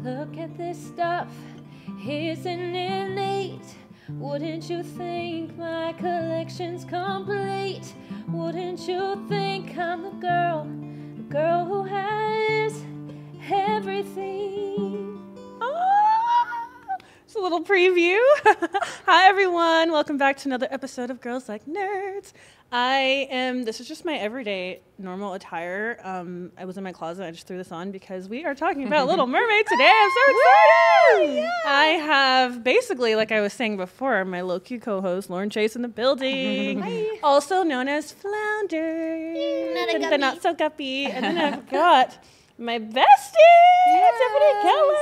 Look at this stuff, isn't it neat? Wouldn't you think my collection's complete? Wouldn't you think I'm the girl who has everything? It's a little preview. Hi everyone, welcome back to another episode of Girls Like Nerds. This is just my everyday normal attire. I was in my closet, I just threw this on because we are talking about Little Mermaid today. I'm so excited! Yeah. I have basically, like I was saying before, my low-key co-host, Lauren Chase, in the building. Hi. Also known as Flounder. The not so guppy. And then I've got my bestie, Tiffany Keller.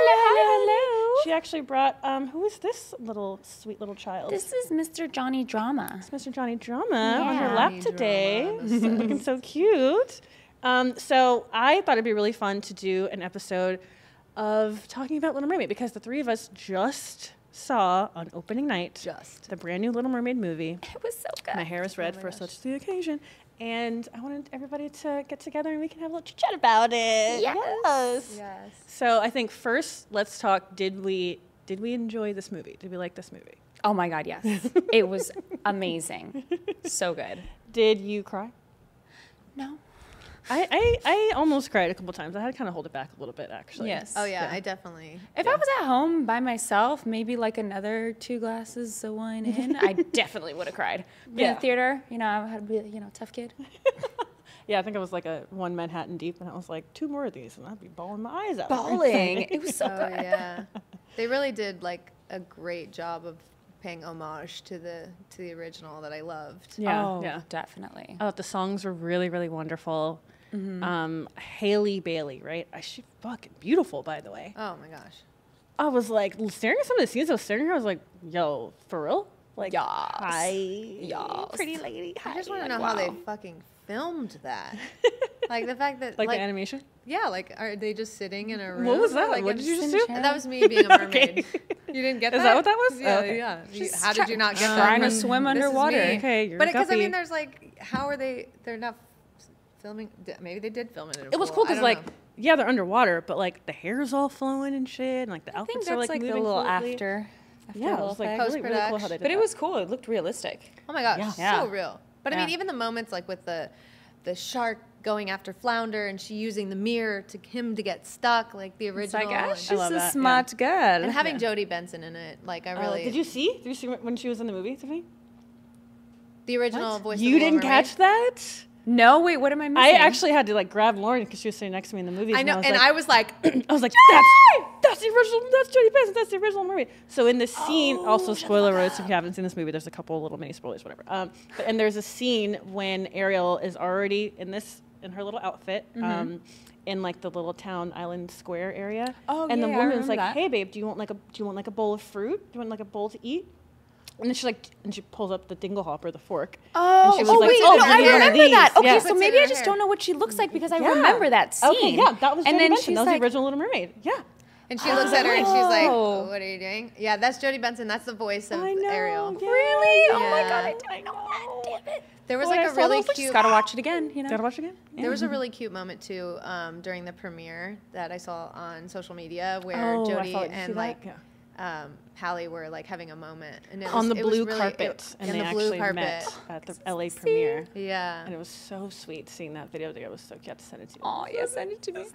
Hello. She actually brought, who is this sweet little child? This is Mr. Johnny Drama. It's Mr. Johnny Drama on her lap today. Looking so cute. So I thought it'd be really fun to do an episode of talking about Little Mermaid because the three of us just saw on opening night the brand new Little Mermaid movie. It was so good. My hair is red for such the occasion. And I wanted everybody to get together and we can have a little chat about it. Yes. So I think first, let's talk. Did we enjoy this movie? Did we like this movie? Oh my God, yes. It was amazing. So good. Did you cry? No. I almost cried a couple times. I had to kind of hold it back a little bit, actually. Yes. Oh, yeah, I definitely. If I was at home by myself, maybe like another 2 glasses of wine in, I definitely would have cried. But in the theater, I had to be, tough kid. Yeah, I think I was like one Manhattan deep, and I was like, 2 more of these, and I'd be bawling my eyes out. Bawling. It was so good. Yeah. They really did like a great job of paying homage to the original that I loved. Yeah, Definitely. I thought the songs were really, really wonderful. Mm-hmm. Haley Bailey, right? She's fucking beautiful, by the way. Oh my gosh. I was like staring at some of the scenes. I was staring at her. I was like, "Yo, for real? Like, hi, pretty lady." I just want to know how they fucking filmed that. Like the fact that like the animation. Yeah, like are they just sitting in a room? What was that? Like, what did you just do? That was me being a mermaid. Okay. You didn't get that? Is that what that was? Yeah, okay. yeah. How did you not get that? Trying to swim underwater. Okay, you're but because guppy. there's like, how are they? They're not filming. Maybe they did film it in a It was pool. cool because like, yeah, they're underwater, but like the hair's all flowing and shit, and like the outfits are like moving a little fluidly. after. Yeah, it was like really cool how they did But that. it was cool. It looked realistic. Oh my gosh, Yeah. so real. But I mean, even the moments like with the shark going after Flounder and she using the mirror to him to get stuck, like the original. It's like, and, she's a smart girl. and having Jodie Benson in it, like I really. Did you see when she was in the movie, Tiffany? The original voice. You of the didn't Little Mermaid? catch that? No, wait, what am I missing? I actually had to like grab Lauren because she was sitting next to me in the movie. I know, and like, I was like, that's the original. That's Jodie Benson. That's the original Mermaid. So in the scene, also spoiler alerts if you haven't seen this movie, there's a couple little mini spoilers, whatever. And there's a scene when Ariel is already in her little outfit, in like the little town island square area. Oh, and yeah, the I woman's remember like, that. "Hey, babe, do you want like a bowl of fruit? Do you want like a bowl to eat?" And then she pulls up the dinglehopper, the fork. Oh, and she was like, wait, "Oh, no, I give me one of remember that. these." Okay, Yeah. so Puts it maybe in I her just hair. don't know what she looks like because I remember that scene. Okay, yeah, that was and Jodie then Benson. she's That was like, the original Little Mermaid. Yeah. and she looks at her and she's like, "What are you doing?" Yeah, that's Jodie Benson. That's the voice of Ariel. Yeah, really? Oh my Yeah. God, I didn't know that. Damn it. There was When like I a saw really those, like, cute. Gotta watch it again, Gotta watch it again. Yeah. There was a really cute moment too during the premiere that I saw on social media where I saw Jodie it. Did you see and that? like Yeah. Hallie were like having a moment and it On was, the it was blue really, carpet, and in they the blue actually carpet. met at the LA premiere. Yeah. And it was so sweet seeing that video together. It was so cute. I have to send it to you. Oh, yes, send it to me.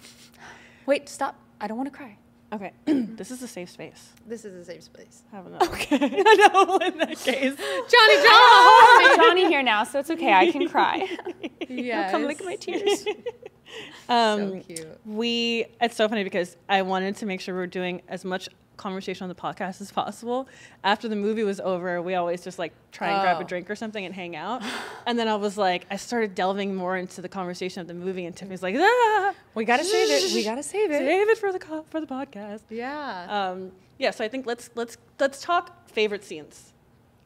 Wait, stop. I don't want to cry. Okay, this is a safe space. This is a safe space. Have another. Okay, I know. In that case, I have Johnny here now, so it's okay. I can cry. Yeah. Come lick my tears. So cute. It's so funny because I wanted to make sure we were doing as much conversation on the podcast as possible. After the movie was over, we always just like try and grab a drink or something and hang out. And then I started delving more into the conversation of the movie, and Tiffany's like, We gotta save it. We gotta save it. Save it for the podcast. Yeah. So I think let's talk favorite scenes.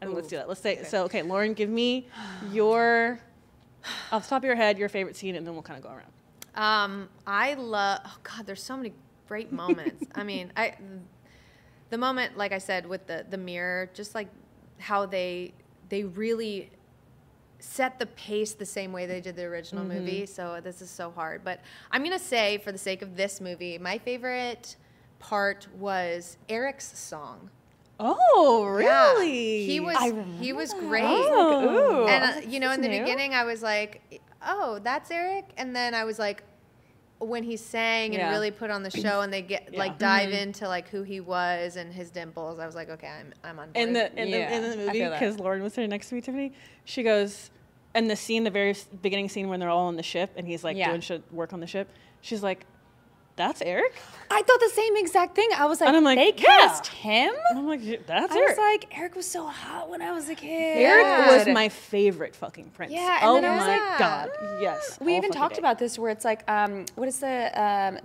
And let's do that. Let's say okay, Lauren, give me your off the top of your head your favorite scene, and then we'll kind of go around. I love. Oh God, there's so many great moments. I mean, the moment, like I said, with the mirror, just like how they really set the pace the same way they did the original movie. So this is so hard, but I'm gonna say, for the sake of this movie, my favorite part was Eric's song. Oh, Yeah. really? He was great. Oh. And you know, in the new. beginning, I was like, "Oh, that's Eric," and then I was like, when he sang and Yeah. really put on the show, and they get like dive into like who he was and his dimples, I was like, "Okay, I'm on board." In the Yeah, movie, feel that. because Lauren was sitting next to me, Tiffany, she goes, and the scene, the very beginning scene when they're all on the ship, and he's like doing work on the ship. She's like, "That's Eric," I thought the same exact thing. I was like, and I'm like, they cast him? And I'm like, "Yeah, "That's I Eric." was like, Eric was so hot when I was a kid. Eric was my favorite fucking prince. Yeah, and oh then I was my like, god, yes. We all even fucking talked day. about this where it's like, what is the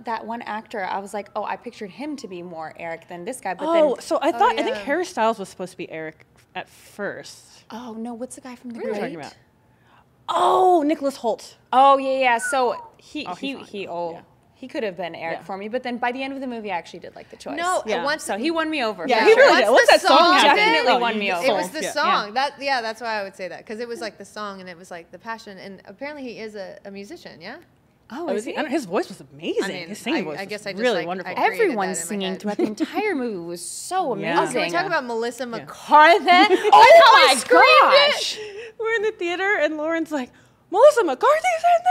that one actor? I was like, oh, I pictured him to be more Eric than this guy. But Oh, then, so I thought I think yeah. Harry Styles was supposed to be Eric at first. oh no, what's the guy from The What are you Great? talking about? Oh, Nicholas Holt. Oh yeah. So he's fine. he could have been Eric Yeah. for me, but then by the end of the movie, I actually did like the choice. No, Yeah. once So he won me over. Yeah, for he sure. really did. Once the that song song happened, definitely oh, won you me just over. It sold. was the Yeah. song. That's why I would say that, because it was like the song and it was like the passion, and apparently he is a musician. Yeah. Oh, Oh, is he? I don't- his voice was amazing. I mean, his singing I voice guess was I just, really like, wonderful. I created Everyone that in my singing head. throughout the entire movie was so Yeah. amazing. Can we talk about Melissa Yeah. McCarthy? Oh my gosh! We're in the theater and Lauren's like, "Melissa McCarthy's in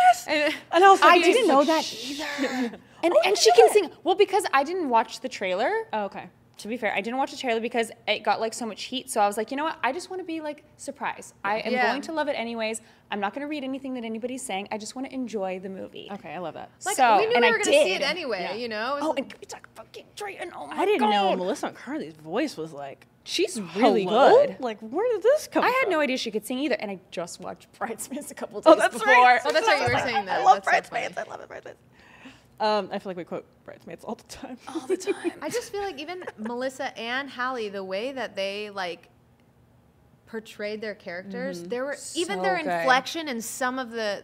this," and I was like, I didn't know that either. And she can sing. Well, because I didn't watch the trailer. Oh, okay. To be fair, I didn't watch the trailer because it got like so much heat. So I was like, you know what? I just want to be like surprised. I am Yeah. going to love it anyways. I'm not going to read anything that anybody's saying. I just want to enjoy the movie. Okay, I love that. Like, So, we knew and we I were going to see did. it anyway, Yeah. you know? It was Oh, like- and can we talk fucking Drayton? Oh my I didn't know God. Melissa McCarthy's voice was like She's really hello? good. Like, where did this come I from? had no idea she could sing either, and I just watched Bridesmaids a couple days Oh, that's before. right. Oh, that's right, you were saying that. I love That's so funny. Bridesmaids. I love it, Bridesmaids. I feel like we quote Bridesmaids all the time. All the time. I just feel like even Melissa and Hallie, the way that they like portrayed their characters, there were even So their good. inflection in some of the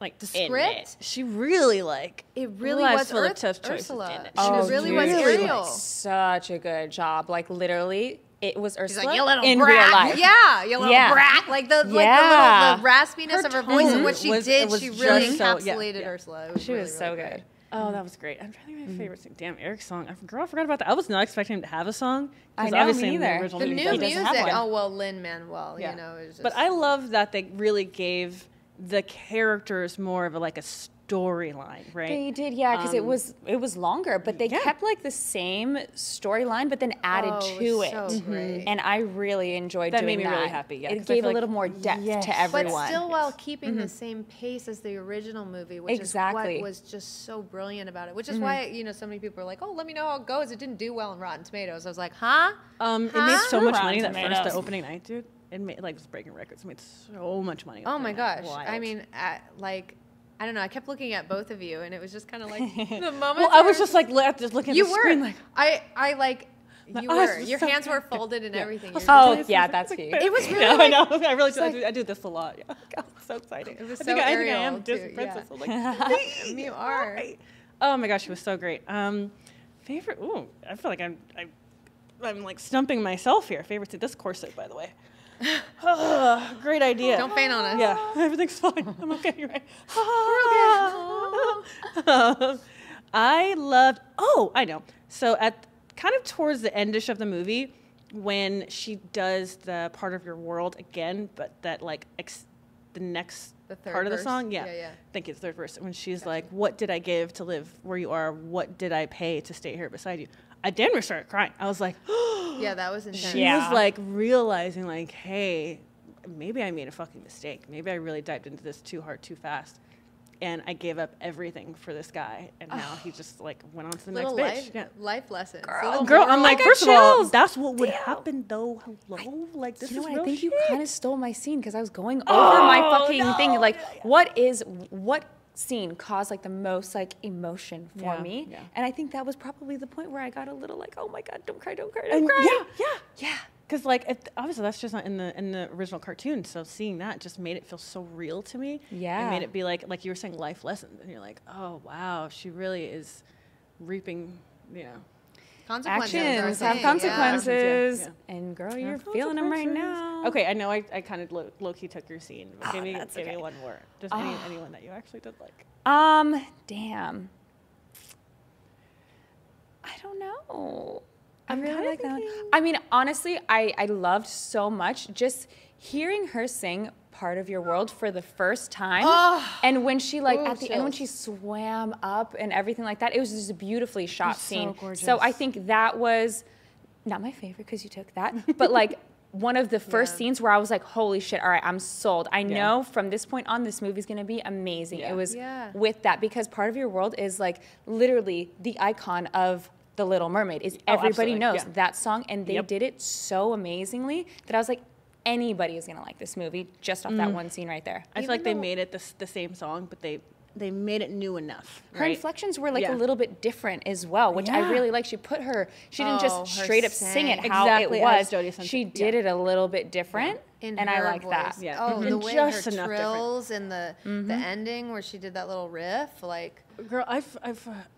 Like the in script. it. She really like It really Elias was Philip tough choices Ursula. in it. She Oh, really dude, was she Ariel. did such a good job. Like literally, it was She's Ursula like, you little in brat. real life. Yeah, you little Yeah. brat. Like the Yeah. the raspiness of her voice and what she was- did, it was she really just so- yeah, encapsulated yeah. Ursula. It She really, was so really good. Oh, that was great. I'm trying to think of my favorite thing. Damn, Eric's song. Girl, I forgot about that. I was not expecting him to have a song. 'Cause I know, me obviously in neither. original The movie, new he doesn't music, have one. oh well, Lin-Manuel, Yeah. you know, it was just. But I love that they really gave the characters more of a storyline, right? They did, yeah, because it was longer, but they yeah. kept like the same storyline, but then added Oh, to was it. so great. And I really enjoyed That doing made that. me really happy, yeah, 'cause It I gave feel a little like- more depth Yes. to But everyone. But still, while keeping the same pace as the original movie, which Exactly. is what was just so brilliant about it. Which is why, you know, so many people are like, "Oh, let me know how it goes." It didn't do well on Rotten Tomatoes. I was like, "Huh?" It made Huh? so much Rotten money that first Tomatoes. the opening night, dude. It made like was breaking records. It made so much money. Oh my opening night. gosh! I Wild. mean, like, I don't know. I kept looking at both of you, and it was just kind of like the moment. well, I was just like just looking at you the were. screen, like I like. My You eyes were. were Your so hands were big. folded and Yeah. everything. I was You're Oh, just- yeah, that's key. It was really yeah, I like, know. I really I do this a lot. Yeah, God, it's so exciting. It was I think so I Ariel, am a Disney too, princess. yeah. I'm like, you are. Right. Oh my gosh, it was so great. Favorite? Ooh, I feel like I'm like stumping myself here. Favorite? This corset, by the way. Great idea. Don't faint on us. Yeah, everything's fine. I'm okay. You're right. I loved. Oh, I know. So at kind of towards the endish of the movie, when she does the part of your world again, but that like the next The third part of the verse? song, yeah, Yeah. thank you, the third verse. When she's like, "What did I give to live where you are? What did I pay to stay here beside you?" I damn near started crying. I was like, Yeah, that was intense. she Yeah. was like realizing like, hey, maybe I made a fucking mistake. Maybe I really dived into this too hard, too fast. And I gave up everything for this guy. And now he just like went on to the Little next bitch. life lessons. Girl. Little Girl, I'm moral- like, got first of all, chills. that's what would Damn. happen though. Hello? Like, this You know is what? real I think shit. you kind of stole my scene because I was going over my fucking thing. Like, what scene caused like the most like emotion for Yeah, me? yeah. And I think that was probably the point where I got a little like, oh my God, don't cry, don't cry, And don't cry. yeah. Because like, obviously that's just not in the original cartoon. So seeing that just made it feel so real to me. Yeah. It made it be like you were saying, life lessons. And you're like, oh, wow, she really is reaping, you know. Consequences. are a Actions thing, have yeah. consequences. Yeah. And girl, Yeah, you're feeling them right consequences. now. Okay, I know I kind of low-key took your scene. But give me that's okay. one more. Just anyone that you actually did like. Damn. don't know. I really kinda like that one. thinking- I mean, honestly, I loved so much just hearing her sing Part of Your World for the first time. And when she like at the end when she swam up and everything like that, it was just a beautifully shot scene. So I think that was not my favorite because you took that, but like one of the first scenes where I was like, holy shit, all right, I'm sold. I know from this point on, this movie's gonna be amazing. It was with that because Part of Your World is like literally the icon of The Little Mermaid. Is everybody knows that song, and they did it so amazingly that I was like, anybody is gonna like this movie just off that one scene right there. I feel like they made it the same song, but they made it new enough. Her inflections were like a little bit different as well, which I really like. She didn't just straight up sing it how exactly it was. as Jodie Simpson. She did it a little bit different, In and I her like that. voice. Yeah. Oh, the And way just her enough trills and the ending where she did that little riff, like. Girl,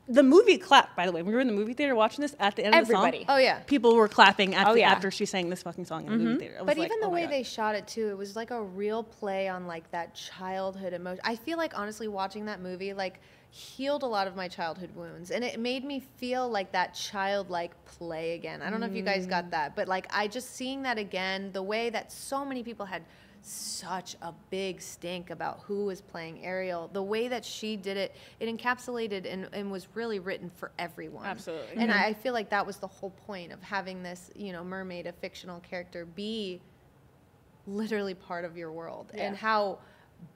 the movie clapped, by the way. We were in the movie theater watching this at the end of the Everybody. song. Oh, yeah. People were clapping after she sang this fucking song in the movie theater. I was But like, even the oh my way God. they shot it too, it was like a real play on like that childhood emotion. I feel like honestly watching that movie like healed a lot of my childhood wounds, and it made me feel like that childlike play again. I don't know if you guys got that, but like I just seeing that again, the way that so many people had such a big stink about who was playing Ariel, the way that she did it, it encapsulated and was really written for everyone. Absolutely. And I feel like that was the whole point of having this, mermaid, a fictional character, be literally part of your world, and how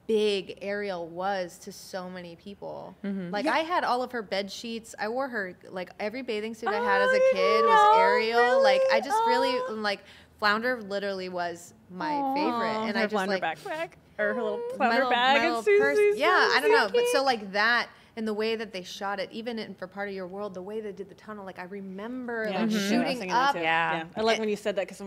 big Ariel was to so many people. Like I had all of her bed sheets. I wore her like every bathing suit I had as a kid was Ariel. Really? Like I just really like Flounder literally was my favorite, and her I just Flounder like backpack or her little my Flounder little, bag. my and little purse. Susie's Yeah, I don't know, but cute. so like that. And the way that they shot it, even for Part of Your World, the way they did the tunnel, like I remember like I was shooting thinking that up, too. Yeah. I like when you said that because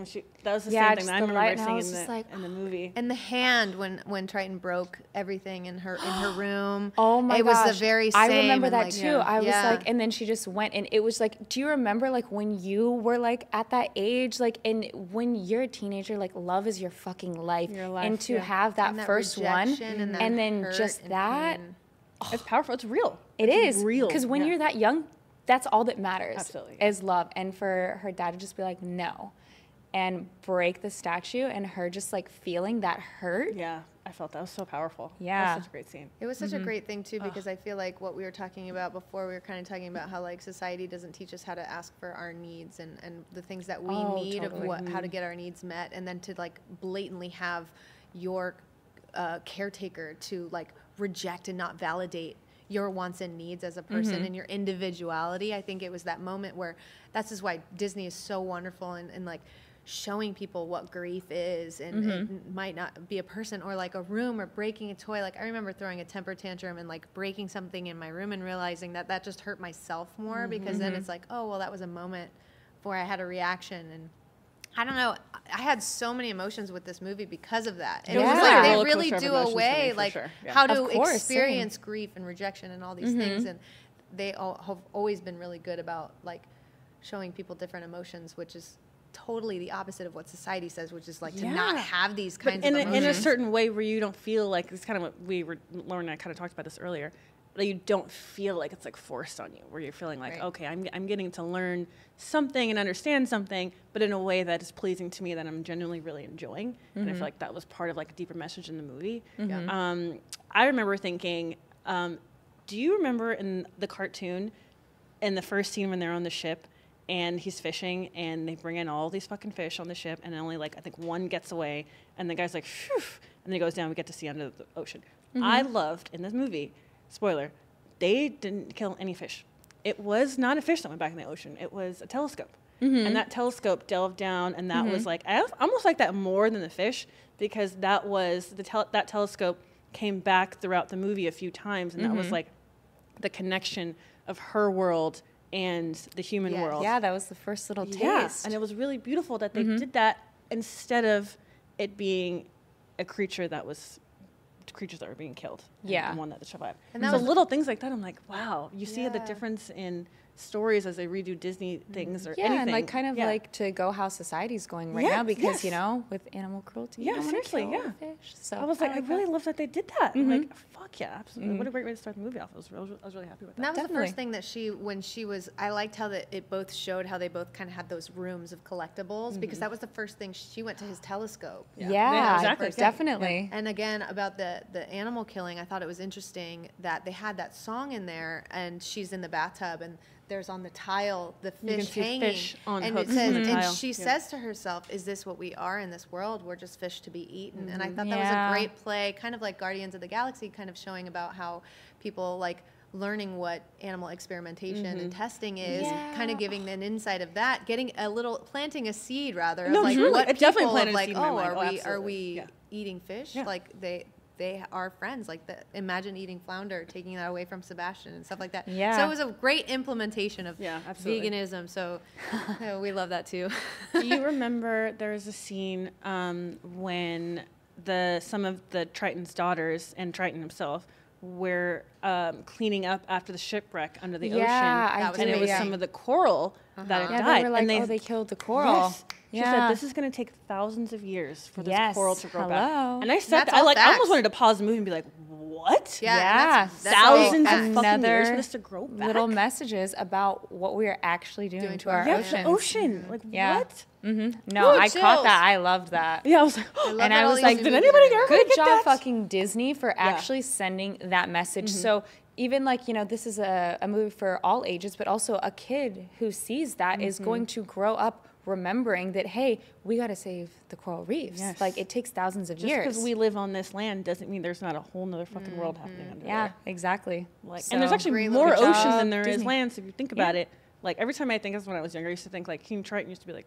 that was the Yeah, same thing just that I the remember light, and I seeing was just like, in the movie. and the hand when Triton broke everything in her room. Oh my it gosh. was the very same. I remember and, that like, too. yeah. I was Yeah. like, and then she just went, and it was like, do you remember like when you were like at that age, like, and when you're a teenager, like love is your fucking life, Your life, and to yeah. have that, And that first one, rejection and, that and then hurt just and that, pain. It's powerful. It's real. it It's is real. because when Yeah. you're that young, that's all that matters. Absolutely. Is love, and for her dad to just be like no, and break the statue, and her just like feeling that hurt. Yeah, I felt that was so powerful. Yeah. That was such a great scene. It was such a great thing too, because I feel like what we were talking about before, we were kind of talking about how like society doesn't teach us how to ask for our needs and the things that we need totally. of how to get our needs met, and then to like blatantly have your caretaker to like reject and not validate your wants and needs as a person and your individuality. I think it was that moment where this is why Disney is so wonderful and like showing people what grief is, and it might not be a person or like a room or breaking a toy. Like I remember throwing a temper tantrum and like breaking something in my room and realizing that just hurt myself more, because then it's like, oh well, that was a moment where I had a reaction. And I don't know, I had so many emotions with this movie because of that. And It it was was really a like they roller really coaster of do emotions for me, away for like sure. Yeah. how to Of course, experience grief and rejection and all these things. And they all have always been really good about like showing people different emotions, which is totally the opposite of what society says, which is like to not have these But kinds in of a, emotions. in a certain way where you don't feel like it's kind of what Lauren and I kind of talked about this earlier. That you don't feel like it's like forced on you, where you're feeling like, Right. okay, I'm getting to learn something and understand something, but in a way that is pleasing to me, that I'm genuinely really enjoying. And I feel like that was part of like a deeper message in the movie. I remember thinking, do you remember in the cartoon, in the first scene when they're on the ship and he's fishing and they bring in all these fucking fish on the ship and only like I think one gets away and the guy's like, phew, and then he goes down, we get to see under the ocean. I loved in this movie, spoiler, they didn't kill any fish. It was not a fish that went back in the ocean. It was a telescope. And that telescope delved down, and that was like, I almost like that more than the fish, because that was, that telescope came back throughout the movie a few times, and that was like the connection of her world and the human Yes. world. Yeah, that was the first little taste. Yeah, and it was really beautiful that they did that instead of it being a creature that was creatures that were being killed. Yeah. And one that survived. And that so was- little things like that, I'm like, wow, you see the Yeah. difference in stories as they redo Disney things or Yeah, anything. and like kind of Yeah. like to go how society's going right Yeah, now because yes. you know with animal cruelty. Yeah, you don't wanna seriously, kill yeah. a fish. So I was like, I really love that they did that. Like, fuck yeah, absolutely. What a great way to start the movie off. I was really happy with And that. that was the Definitely. first thing that when she was, I liked how that it both showed how they both kind of had those rooms of collectibles because that was the first thing she went to his telescope. Yeah, exactly. definitely. And again, about the animal killing, I thought it was interesting that they had that song in there and she's in the bathtub and there's on the tile the You can fish see hanging. fish on and hooks it says, on the and tile. she Yeah. says to herself, is this what we are in this world? We're just fish to be eaten. And I thought that was Yeah. a great play, kind of like Guardians of the Galaxy, kind of showing about how people like learning what animal experimentation and testing is, kind of giving an insight of that, getting a little, planting a seed rather, of No, like truly. what It definitely people of planted a like, seed in my oh, mind. are Oh, we absolutely. Yeah. eating fish? Yeah. Like they are friends. Like imagine eating flounder, taking that away from Sebastian and stuff like that. Yeah. So it was a great implementation of absolutely. veganism. So we love that too. Do you remember there was a scene when some of the Triton's daughters and Triton himself were cleaning up after the shipwreck under the ocean, I do, and it was yeah. some of the coral that had Yeah, died. they were like, and they killed the coral. Yes. She Yeah. said, this is going to take thousands of years for this Yes. coral to grow Hello. back. And I said That's that, I all I almost facts. wanted to pause the movie and be like, what? Yeah, Yeah. and that's Thousands all of facts. fucking years for Another this to grow back? little messages about what we are actually doing to our Yeah, oceans. the ocean. Like, Yeah. what? No, Ooh, I caught chills. that. I loved that. Yeah, I was like, love And that I all was these like, new did movies anybody are ever good get job that? fucking Disney for actually sending that message. So even like, you know, this is a movie for all ages, but also a kid who sees that is going to grow up remembering that, hey, we got to save the coral reefs. Yes. Like it takes thousands of just years. because we live on this land doesn't mean there's not a whole nother fucking world happening under yeah, there. exactly. Like, So- and there's actually Great more little ocean job, than there is Disney. land. So if you think about it, like every time I think of when I was younger, I used to think like King Triton used to be like,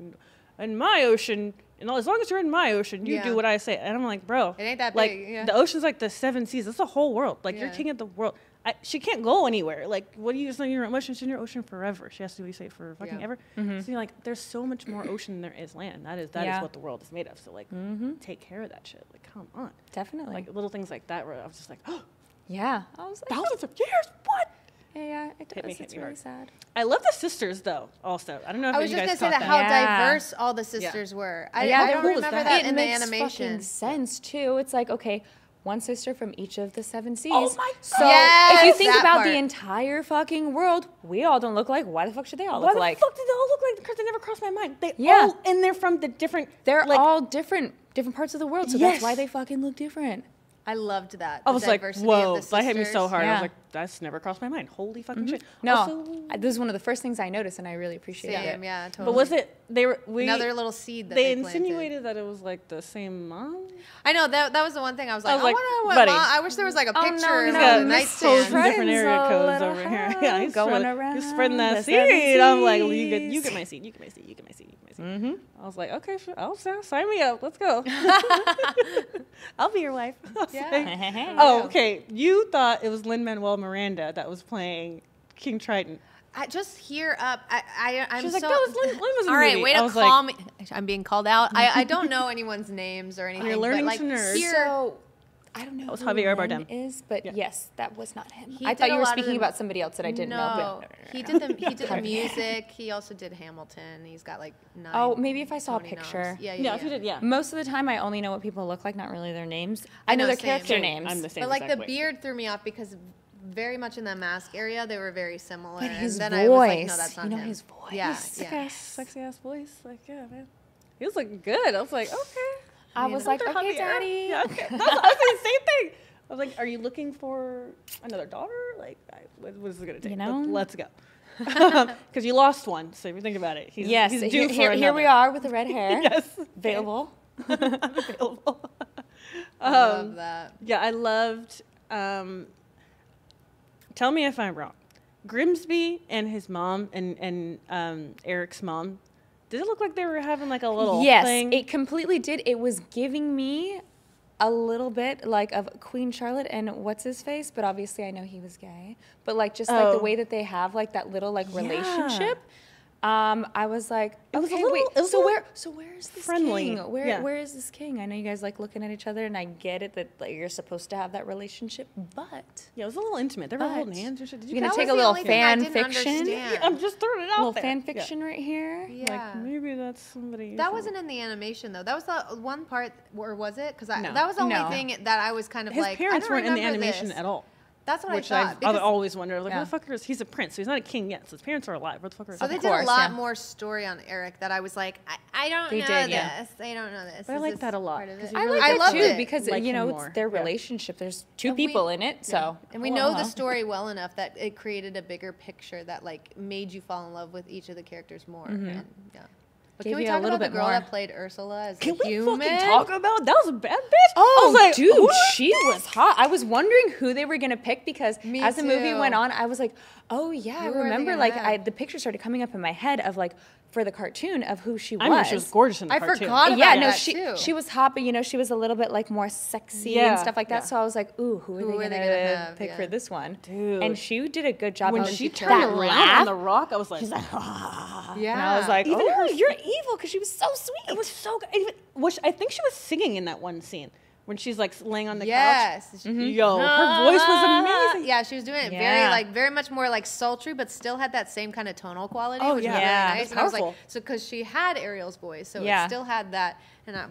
in my ocean, and as long as you're in my ocean, you Yeah. do what I say. And I'm like, bro, It ain't that like big, yeah. the ocean's like the 7 seas. That's the whole world. Like you're Yeah. king of the world. She can't go anywhere. Like, what do you say? Your ocean's in your ocean forever. She has to do what you say for fucking Yeah. ever. So you're like, there's so much more ocean than there is land. That is Yeah. what the world is made of. So like, take care of that shit. Like, come on. Definitely. Like little things like that where I was just like, oh, yeah. I was like, thousands of years. What? yeah, it Hit me, does. hit It's me really hard. sad. I love the sisters though. Also, I don't know if I was you just guys gonna say caught that how Yeah. diverse all the sisters were. I Yeah, don't who was remember that? that It in the makes animation. fucking sense too. It's like, okay, one sister from each of the 7 seas. Oh my So God. if you Yes, think that about part. the entire fucking world, we all don't look like. Why the fuck should they all Why look the like? fuck did they all look like? Because they never crossed my mind. They Yeah. all in there from the different. They're like, all different parts of the world, so Yes. that's why they fucking look different. I loved that. I the was like, diversity whoa, of the that hit me so sisters. hard. I Yeah. was like, that's never crossed my mind. Holy fucking shit. No, Also, this is one of the first things I noticed, and I really appreciated Same, it. yeah, totally. but was it? They were another little seed that they they planted. insinuated that it was like the same mom. I know that was the one thing I was like, I, was like, wonder what. buddy. I wish there was like a Oh, picture no, of no, the He's nightstand. got different area Friends, a codes little over here. high, Yeah, he's going spread- around he's spreading that the seed. I'm like, well, you seven get my seed. You get my seed. You get my seed. You get my seed. I was like, okay, sure. I'll sign me up. Let's go. I'll be your wife. I was Yeah. like, oh, okay. You thought it was Lin-Manuel Miranda that was playing King Triton. I just hear up. I'm She was so. like, that was Lin was in all the right, movie. way I to was call like, me. I'm being called out. I don't know anyone's names or anything. learning but like to nerd. Here, So I don't know was who Javier Lin Bardem. is, but Yeah. yes, that was not him. He I did thought a you were lot of speaking the- about somebody else that I didn't know. no, But he did the music. He also did Hamilton. He's got like 9. Oh, maybe if I saw a Tony noms. picture. Yeah, yeah, if you did, yeah. Most of the time, I only know what people look like, not really their names. I know know, their same. character Same. names. I'm the same But like exact the way. beard threw me off because very much in the mask area they were very similar. But his and then I was like, no, voice, that's not you know, him. his voice. Yeah, Sexy ass voice. Like, yeah, man. He was looking good. I was like, okay. I was like, Dr. okay, Javier. daddy. Yeah, okay. I was saying the same thing. I was like, are you looking for another daughter? Like, what is it going to take? You know? Let's go. Because you lost one. So if you think about it, he's, Yes, he's due here, for here we another. are with the red hair. Yes. Available. Available. I love that. Yeah, I loved. Tell me if I'm wrong. Grimsby and his mom and Eric's mom. Did it look like they were having like a little Yes, thing? it completely did. It was giving me a little bit like of Queen Charlotte and what's his face, but obviously I know he was gay. But like just like the Oh. way that they have like that little like Yeah. relationship. I was like, It was a okay, little- wait. it was a So little where is this friendly. king? Where Yeah. where is this king? I know you guys like looking at each other, and I get it that like, you're supposed to have that relationship, but Yeah, it was a little intimate. They were holding But- hands and shit. Did you're you gonna That take was a the little only thing I fan didn't fiction. understand. I'm just throwing it A little out there. fan fiction right here. Yeah. Like maybe that's somebody. That wasn't in the animation though. That was the one part, or was it? Because No. that was the only No. thing that I was kind of His like. parents I don't weren't in the remember animation this. at all. That's what Which I thought. I've because- always wondered, like, Yeah. where the fuck is he's a prince, so he's not a king yet. So his parents are alive. Where the fuck are So his they parents? did a course, lot yeah. more story on Eric that I was like, I don't They know did, this. yeah. I don't know this. But I Is like this that a lot, part of 'cause it? you I really like get loved too it because like you know him it's more. their Yeah. relationship. There's two And we- people in it, so And we know the story well enough that it created a bigger picture that like made you fall in love with each of the characters more. And, yeah. But Gave can we you a talk little about the bit girl more. that played Ursula as Can a we human? fucking talk about that? Was a bad bitch. Oh, I was like, dude, who? she was hot. I was wondering who they were gonna pick because Me as the movie too. went on, I was like, oh yeah, Who I were they remember. gonna Like, have? the picture started coming up in my head of like for the cartoon of who she was. I mean, she was gorgeous in the I cartoon. forgot about Yeah, no, that she too. she was hot, but you know, she was a little bit like more sexy Yeah, and stuff like that. yeah. So I was like, ooh, who are they gonna have? pick Yeah. for this one? Dude. And she did a good job. When of she that turned around laugh, on the rock, I was like, Yeah. and I was like, Even oh, her- you're evil because she was so sweet. it was so good. Even, which I think she was singing in that one scene when she's like laying on the yes. couch. Yo, her voice was amazing. Yeah, she was doing it Yeah. very much more like sultry, but still had that same kind of tonal quality, Oh, which yeah. was really Yeah. nice. It's And I was like, powerful. so because she had Ariel's voice, so Yeah. it still had that,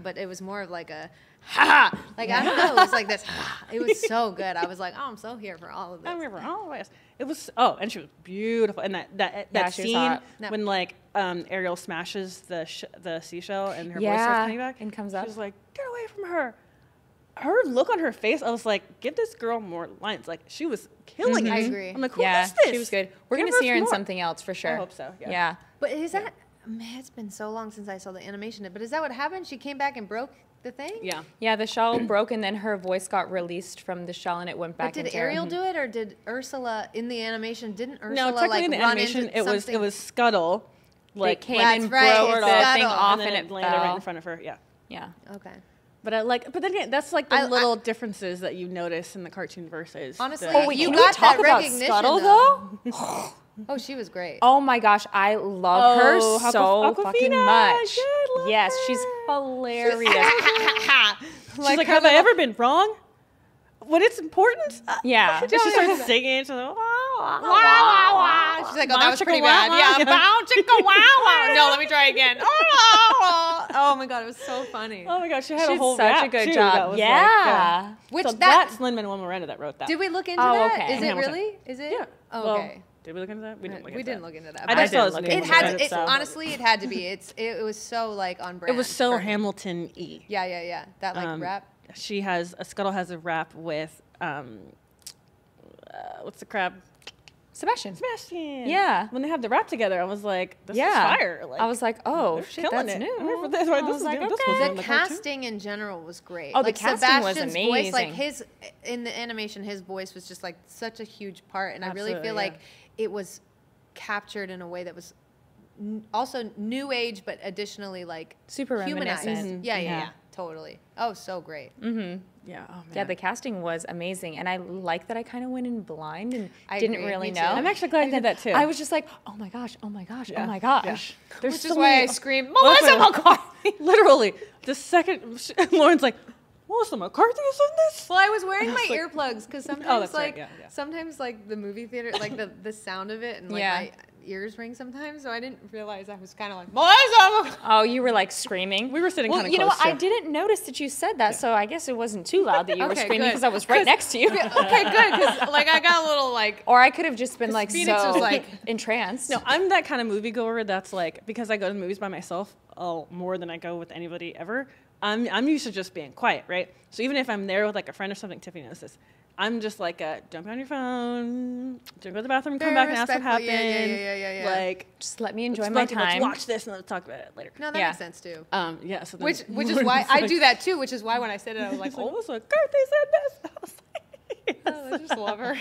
but it was more of like a ha, like I don't know, it was like this. It was so good. I was like, oh, I'm so here for all of this. I remember always. It was and she was beautiful. And that Yeah, she was scene hot. when like Ariel smashes the seashell and her voice Yeah, starts coming back and comes up. She's like, get away from her. Her look on her face, I was like, give this girl more lines. Like she was killing it. I agree. I'm like, who yeah, is this? she was good. We're Give gonna see her in more. something else for sure. hope so, yeah. Yeah. But is that? Man, it's been so long since I saw the animation. But is that what happened? She came back and broke the thing. Yeah. Yeah, the shell broke and then her voice got released from the shell and it went back But did into her. Ariel do it, or did Ursula in the animation? Didn't Ursula No, technically like in the run animation, into it something? was Scuttle. Like came That's and right, broke it's the thing Scuttle. off and then and it it landed right fell. in front of her. Yeah. Yeah. Okay. But then again, that's like the I- little differences that you notice in the cartoon verses. Honestly, that- you can got we talk that about recognition Scuttle though. though? Oh, she was great. Oh my gosh, I love her Oh, so Aquafina. fucking Yeah, much. I love Yes, her. she's hilarious. She's like, have I ever been wrong? When it's important? Yeah. And she starts singing. She's like, wow, She's like, oh, that was pretty bad. Yeah, bow, chicka, wow, wow. No, let me try again. Oh my god, it was so funny. Oh my gosh, she had a She's whole such rap a good too, job. that was Yeah. Like, Which so that that's Lin-Manuel Miranda that wrote that. did we look into Oh, that? okay. Is it Hamilton. really? Is it? Yeah. Oh, Well, okay. Did we look into that? We didn't look We into didn't that. look into that. I but just saw his didn't name. look It into had it, to, so- honestly, it had to be. It was so like on brand. It was so for her. Hamilton-y. Yeah. That like rap. She has, Scuttle has a rap with, what's the crab? Sebastian. Sebastian. Yeah. When they have the rap together, I was like, this Yeah. is fire. Like, I was like, oh they're shit, killing that's it. new. I'm here for this. Right, I this was is like, new. This okay. wasn't The in the cartoon. casting in general was great. Oh, the like casting was Sebastian's voice, like amazing. his in the animation, his voice was just like such a huge part, and I really Absolutely, feel yeah. like it was captured in a way that was also new age, but additionally like Super humanized. reminiscent. Yeah, totally. Oh, so great. Yeah. Oh, man. Yeah, the casting was amazing, and I like that I kind of went in blind and I didn't agree, really me too. know. I'm actually glad you did that too. I was just like, oh my gosh, oh my gosh, Yeah. oh my gosh. There's Which so is why I many- screamed, Well, that's Melissa what- McCarthy. Literally, the second Lauren's like, Melissa McCarthy is in this? Well, I was wearing my was like- earplugs because sometimes Oh, that's right, like yeah, yeah. sometimes like the movie theater, like the sound of it and like Yeah. my ears ring sometimes, so I didn't realize I was kind of like Melissa McCarthy. Oh, you were like screaming. We were sitting Well, kinda you know close, what? I too. didn't notice that you said that, so I guess it wasn't too loud that you were Okay, screaming good. because I was right next to you. Okay, good, because like I got a little like Or I could have just been like Phoenix so was like- entranced. No, I'm that kind of moviegoer that's like, because I go to the movies by myself more than I go with anybody ever, I'm used to just being quiet, right? So even if I'm there with like a friend or something, Tiffany knows this, I'm just like, don't be on your phone, don't go to the bathroom, come Very back and ask what respectful. happened. Yeah. Like, just let me enjoy let's my let's time. watch this and let's talk about it later. No, that Yeah. makes sense too. Yeah, so then Which is Lauren's why I like- do that too. Which is why when I said it, I was like, He's like, oh, Melissa McCarthy said this. I was like, I just love her.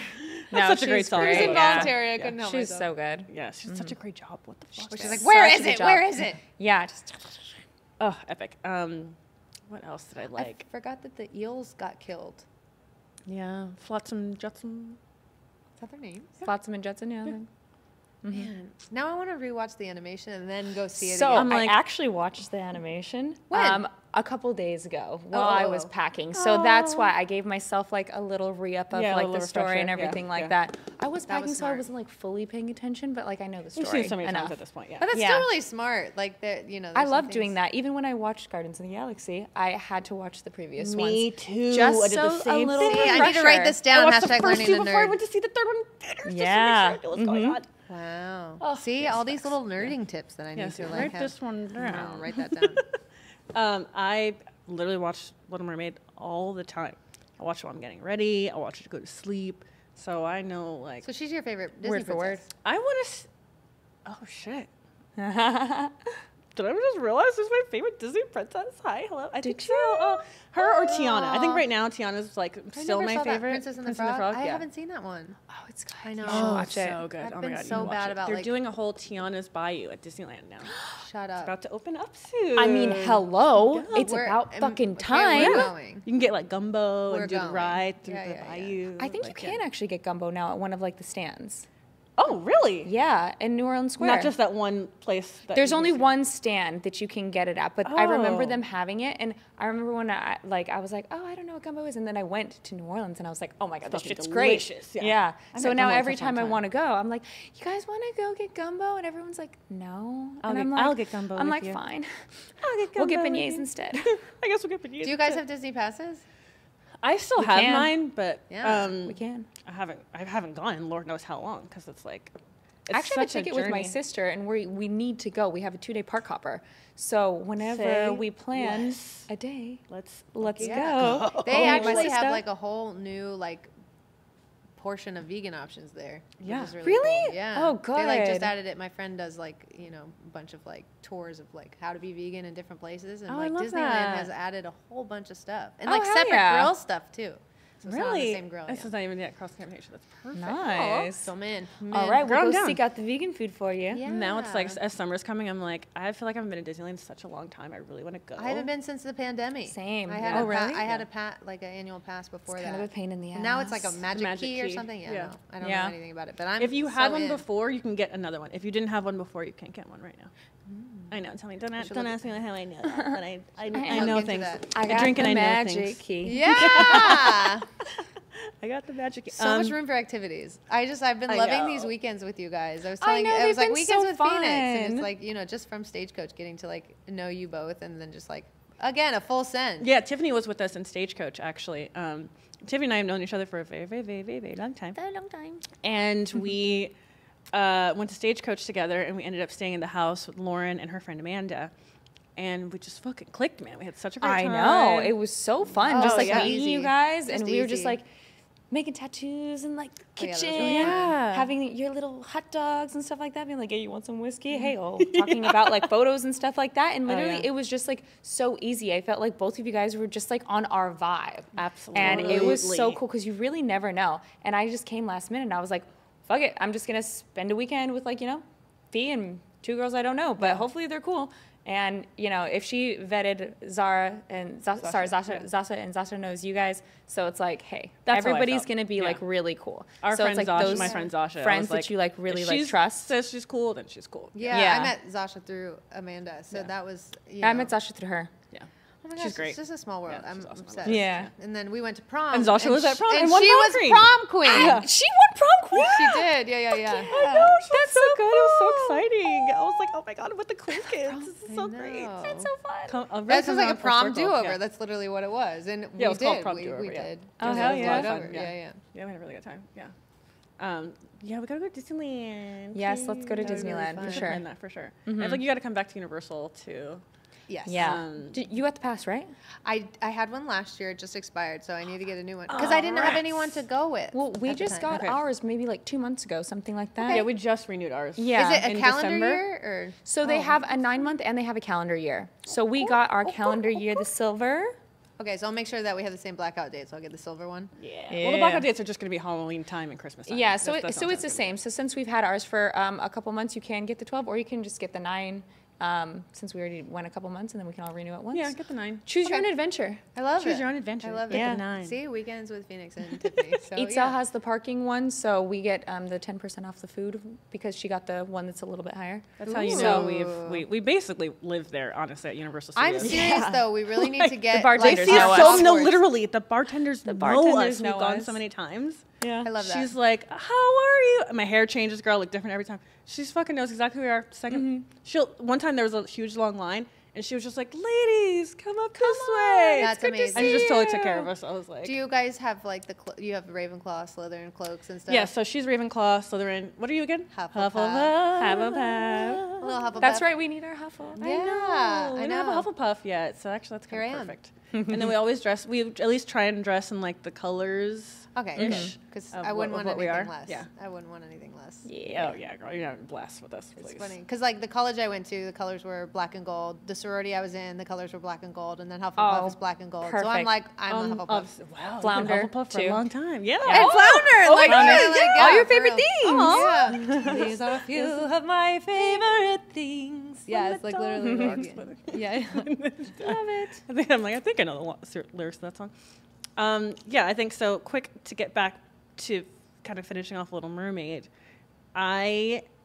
That's such a great she's song. It was Great, involuntary. I yeah. couldn't help She's myself. so good. yeah, she did such a great job. What the fuck? She's like, Such where a is good it? job. Where is it? Yeah, just Oh, epic. What else did I I like? forgot that the eels got killed. Yeah, Flotsam Jetsam. Is that their name? Flotsam and Jetsam. Yeah. Man, now I want to rewatch the animation and then go see it So again. I actually watched the animation When? a couple days ago while I was packing. So that's why I gave myself like a little re-up of Yeah, a like little the story and refresher. everything Yeah, like yeah. that. I was That was packing, so I smart. wasn't like fully paying attention, but like I know the You've story seen it so many enough. times at this point. Yeah. But that's Yeah. totally smart. Like that, you know. I there's love some doing things- that. Even when I watched Guardians of the Galaxy, I had to watch the previous Me ones. too. Just I did the so same a little thing. See, I need to write this I down. watched the Hashtag first learning two the before I nerd. went to see the third one in theaters Yeah. just to make sure I knew what was going on. Wow. Oh, See, yes, all these facts. little nerding tips that I need Yes, to like write have. this one down. Write that down. I literally watch Little Mermaid all the time. I watch it while I'm getting ready. I watch it to go to sleep. So I know, like, So she's your favorite Disney Word for word. princess. I want to. Oh shit! Did I just realize who's my favorite Disney princess? Hi, hello. I think so. Oh, her or Tiana. I think right now Tiana's like I still never my saw that. favorite. Princess and the Frog. I yeah. haven't seen that one. Oh, it's good. I know. You should Oh, watch it. So good. I've oh my been god, you so watch bad it. about, They're like- doing a whole Tiana's Bayou at Disneyland now. Shut It's up. about to open up soon. I mean, hello. Yeah. It's We're- about and- fucking okay, time. we're going. You can get like gumbo We're and do the going. ride through Yeah, the yeah, yeah. bayou. I think like, you can actually get gumbo now at one of like the stands. Oh, really? Yeah, in New Orleans Square. Not just that one place. That There's you only can see. one stand that you can get it at, but I remember Oh. them having it, and I remember when I was like, oh, I don't know what gumbo is, and then I went to New Orleans, and I was like, oh my god, this Fucking shit's delicious, great. yeah. I've So had now gumbo in every such a long time I time. want to go, I'm like, you guys want to go get gumbo, and everyone's like, no, and I'm I'll like, get gumbo I'm with like, you. fine, I'll get we'll get gumbo with beignets you. instead. I guess we'll get beignets. Do you guys have Disney passes? I still We have can. mine, but Yeah, we can. I haven't gone in Lord knows how long because it's like. It's I actually have a such ticket with my journey. sister, and we need to go. We have a 2-day park hopper, so whenever Say we plan less. a day, Let's Yeah. go. They Oh, actually my have sister. like a whole new like portion of vegan options there. which Yeah. is Really? Cool. Yeah. Oh, They like just good. added it. My friend does like, you know, a bunch of like tours of like how to be vegan in different places, and Oh, I like love Disneyland that. has added a whole bunch of stuff and Oh, like hell separate yeah. grill stuff too. So it's not on the really. same grill. This Yeah. is not even yet cross contamination. That's perfect. Nice. So man. All right, Girl, we'll I'm go down. seek out the vegan food for you. Yeah. Now it's like as summer's coming, I'm like I feel like I haven't been to Disneyland in such a long time. I really want to go. I haven't been since the pandemic. Same. I had Yeah. a Oh, really? I had a like an annual pass before It's that. kind of a pain in the ass. And now it's like a magic, Magic key or key. something. Yeah, Yeah. no, I don't Yeah. know anything about it. But I'm If you had so one in. before, you can get another one. If you didn't have one before, you can't get one right now. I know. Tell me. Don't should don't look ask me how I know that. But I I'll know look into things. that. I got drink the and I know magic things. key. Yeah. I got the magic. So much room for activities. I've been I loving know. these weekends with you guys. I was I telling you, know, it was they've like been weekends so with Phoenix, and fun. it's like, you know, just from Stagecoach, getting to like know you both, and then just like again a full send. Yeah, Tiffany was with us in Stagecoach actually. Tiffany and I have known each other for a very, very, very, very, very long time. Very long time. And we went to Stagecoach together, and we ended up staying in the house with Lauren and her friend Amanda. And we just fucking clicked, man. We had such a great I time. know. It was so fun. Oh, just like yeah. meeting Easy. you guys. Just and we were just easy. like making tattoos and like Oh, yeah, that was kitchen. really fun. Yeah. Having your little hot dogs and stuff like that. Being like, hey, you want some whiskey? Hey, talking about like photos and stuff like that. And literally yeah. it was just like so easy. I felt like both of you guys were just like on our vibe. Absolutely. And it was so cool because you really never know. And I just came last minute and I was like, fuck it. I'm just going to spend a weekend with like, you know, Fee and 2 girls I don't know, but hopefully they're cool. And, you know, if she vetted Zara and Zasha and Zasha knows you guys, so it's like, hey, That's how I everybody's felt. going to be Yeah. like really cool. Our so friend it's like Zasha, those my friend Zasha. I friends was that you like really if like she trust. says she's cool, then she's cool. Yeah, Yeah. I met Zasha through Amanda, so Yeah. that was. I met Zasha through her. Yeah. Oh my She's gosh, great. It's just a small world. Yeah, I'm she's awesome. I love obsessed. her. Yeah. And then we went to prom. And Zasha was at prom and and won she prom was queen. prom queen. Yeah. She won prom queen. She did. Yeah, yeah. I know, that's so good. It was so exciting. I was like, oh my god, I'm with the cool kids. This is so great. know. That's so fun. That was like a prom do-over. Yeah. That's literally what it was, and Yeah, it was we called did. prom we do-over, yeah. did. Oh, Just hell do it yeah. over. Fun, yeah. Yeah. Yeah, we had a really good time. Yeah. Yeah, we gotta go to Disneyland. Yes, let's go to That would be really Disneyland fun. for We should sure. plan that for sure. I feel like you got to come back to Universal too. Yes. Yeah. Um, You got the pass, right? I had one last year. It just expired, so I need to get a new one because I didn't have anyone to go with. Well, we at the just time. got Okay. ours maybe like 2 months ago, something like that. Yeah, we just renewed ours. Yeah. Is it a in calendar December. year or? So they have a 9-month and they have a calendar year. So we got our calendar year, the silver. Okay, so I'll make sure that we have the same blackout date. So I'll get the silver one. Yeah. Yeah. Well, the blackout dates are just gonna be Halloween time and Christmas time. Yeah, so That's so not it's the something. same. So since we've had ours for a couple months, you can get the 12 or you can just get the 9 since we already went a couple months, and then we can all renew at once. Yeah, get the 9. Choose your own adventure. I love it. Choose your own adventure. I love Get it. the 9. See, weekends with Phoenix and Tiffany. So, Eat Sale has the parking one, so we get the 10% off the food because she got the one that's a little bit higher. That's how you know we basically live there, honestly, at Universal I'm Studios. serious though. We really need to get the bartenders She's know us. so passports. literally the bartenders know bartenders us. know We've gone us. so many times. Yeah. I love that. She's like, "How are you?" My hair changes, girl. I look different every time. She's fucking knows exactly who we are. Second, one time there was a huge long line, and she was just like, "Ladies, come up this way." That's It's good amazing. And she just totally took care of us. I was like, Do you guys have like you have Ravenclaw, Slytherin cloaks and stuff? "Yeah." So she's Ravenclaw, Slytherin. What are you again? Hufflepuff. Hufflepuff. A little Hufflepuff. That's right. We need our Huffle. Yeah, We I don't have a know. Hufflepuff yet, so actually that's Here kind I of am. perfect. And then we always dress. We at least try and dress in like the colors. Okay, Ish because of I wouldn't what want we anything are. less. Yeah. I wouldn't want anything less. Yeah. Oh yeah, girl. You're not blessed with us, please. It's funny because like the college I went to, the colors were black and gold. The sorority I was in, the colors were black and gold, and then Hufflepuff Oh, is black and gold. So I'm perfect. like, I'm a Hufflepuff. Wow. Flounder, you've been Hufflepuff for too. a long time. Yeah. And Flounder, like, Flounder. yeah, like, All yeah, your for favorite real. things. Yeah. These are a few of my favorite things. Yeah, it's like literally walking. Yeah. Love it. I think I know the lyrics to that song. Yeah, I think so. Quick to get back to kind of finishing off Little Mermaid.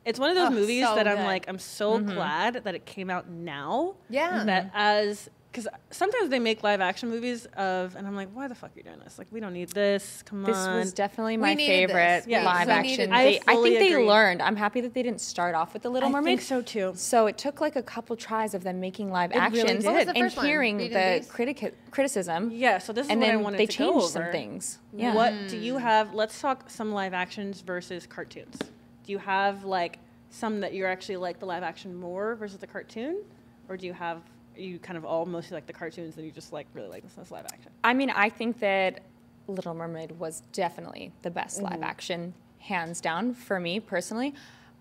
It's one of those movies so that I'm good. like, I'm so glad that it came out now. Yeah. That because sometimes they make live action movies and I'm like, why the fuck are you doing this? Like, we don't need this. Come on. This was definitely my needed favorite this. Yeah, live we action. needed this. I fully think they agree. learned. I'm happy that they didn't start off with the Little I Mermaid. think so too. So it took like a couple tries of them making live really actions did. What was the and first one? hearing Beauty the and the Beast? criticism. Yeah, so this is And what I then wanted they to go changed some over. things. Yeah. What do you have? Let's talk some live actions versus cartoons. Do you have like some that you're actually like the live action more versus the cartoon? Or do you have, you kind of all mostly like the cartoons and you just like really like this live action? I mean, I think that Little Mermaid was definitely the best live action, hands down, for me personally.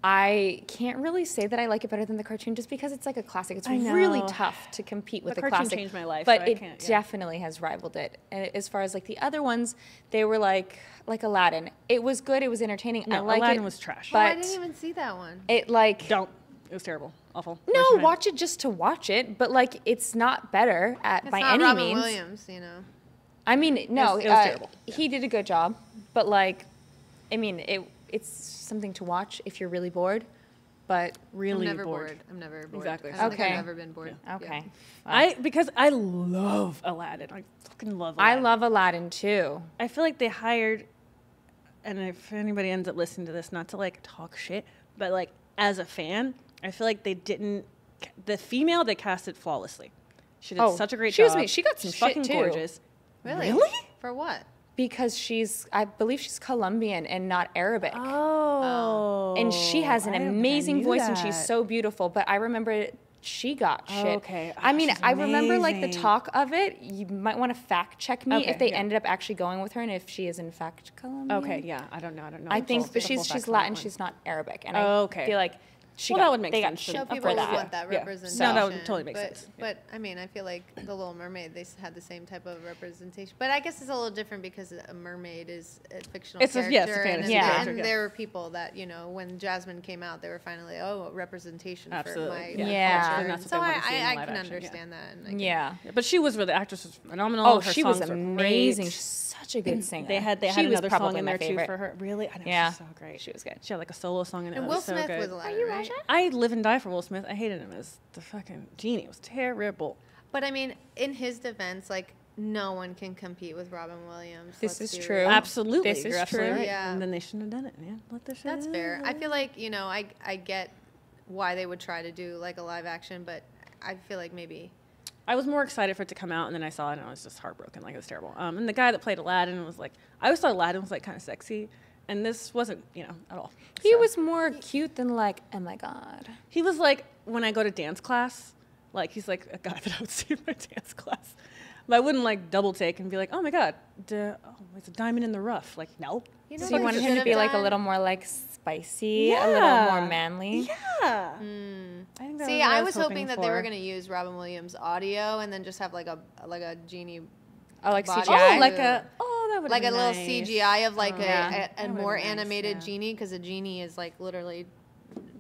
I can't really say that I like it better than the cartoon just because it's like a classic. It's I really know. tough to compete with The the cartoon classic. changed my life, but so I it can't, yeah. definitely has rivaled it. And as far as like the other ones, they were like Aladdin. It was good. It was entertaining. I No, like Aladdin it, was trash. Oh, I but didn't even see that one. it like Don't. It was terrible. Awful. no, Waste your time. watch it just to watch it. But like, it's not better It's by not any Robin means. Williams, you know. I mean, no, It was terrible. He did a good job, but like, I mean, it's something to watch if you're really bored. But Really I'm never bored. bored. I'm never bored. Exactly. I don't think Okay. I've ever been bored. okay, Because I love Aladdin. I fucking love I Aladdin. love Aladdin too. I feel like they hired, and if anybody ends up listening to this, not to like talk shit, but like as a fan, I feel like they didn't. The female they casted flawlessly. She did such a great she was job. me. She got some She's shit fucking too. gorgeous. Really? Really? For what? Because I believe she's Colombian and not Arabic. Oh. And she has an I don't think I amazing knew voice and that. she's so beautiful. But I remember she got shit. Okay. I Oh, mean, she's I remember like the amazing. talk of it. You might want to fact check me Okay, if they yeah. ended up actually going with her and if she is in fact Colombian. Okay, yeah, I don't know. I the think, full- but the full she's facts on Latin. that one. She's not Arabic, and Oh, I okay. feel like she Well, got, that would make they sense. got Show Up people for who that. want that Yeah. representation. No, that would totally make but, sense. But I mean, I feel like the Little Mermaid, they had the same type of representation. But I guess it's a little different because a mermaid is a fictional It's a- character. yeah, it's a and fantasy then- character, And yeah. there were people that, you know, when Jasmine came out, they were finally, representation Absolutely. for my Yeah. culture. And that's what So they wanted to see in I live can action, yeah. understand that. And I can- Yeah. Yeah, but she was really, the actress was phenomenal. Oh, Her she was songs were amazing. great. She's such a good singer. They had She was another probably song in my there favorite. too for her. Really, I know Yeah. she's so great. She was good. She had like a solo song in it. And It Will was so Smith good. was Aladdin, right? I live and die for Will Smith. I hated him as the fucking genie. It was terrible. But I mean, in his defense, like, no one can compete with Robin Williams. This let's is be true. real. Absolutely, This you're is absolutely true. right. Yeah. And then they shouldn't have done it. Yeah, let the shit. That's fair. I feel like, you know, I get why they would try to do like a live action, but I feel like maybe I was more excited for it to come out, and then I saw it, and I was just heartbroken. Like, it was terrible. And the guy that played Aladdin was like, I always thought Aladdin was like kind of sexy, and this wasn't, at all. He So- was more cute than like, oh my god. He was like, when I go to dance class, like, he's like a guy that I would see in my dance class. But I wouldn't like double take and be like, oh my god, it's a diamond in the rough. Like, no. you know So you what wanted should him to have be like a done? little more like spicy, a little Yeah. more manly. Yeah. I think that See, what I was hoping that they were for. going to use Robin Williams audio and then just have like a genie, Oh, like Body. CGI. Oh, like that would like a little nice. CGI of like Yeah. a That would've more been nice, animated yeah. genie, because a genie is like literally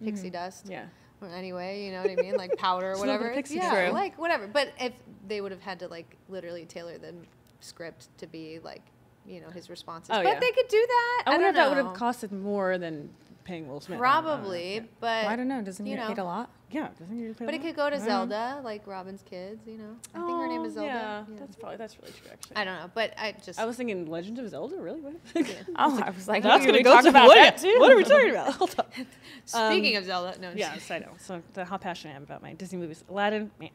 pixie dust. Yeah. anyway, you know what I mean? Like powder or It's a little whatever. pixie Yeah, dust. like whatever. But if they would have had to like literally tailor the script to be like, you know, his responses. Oh, but yeah. they could do that. I wonder don't if that would know. have costed more than paying Will Smith. Probably, but Well, I don't know. Doesn't he you get paid know. a lot? Yeah, doesn't he? But it could go to Zelda, like Robin's kids. You know, I think her name is Zelda. Yeah, Yeah. that's really true. Actually, I don't know, but I just I was thinking Legend of Zelda. Really? What? Oh, I was like, That's we gonna were go talking to about what? that too. What are we talking about? Hold on. speaking of Zelda. No, I'm just Yes, I know. So how passionate I am about my Disney movies. Aladdin. Meh.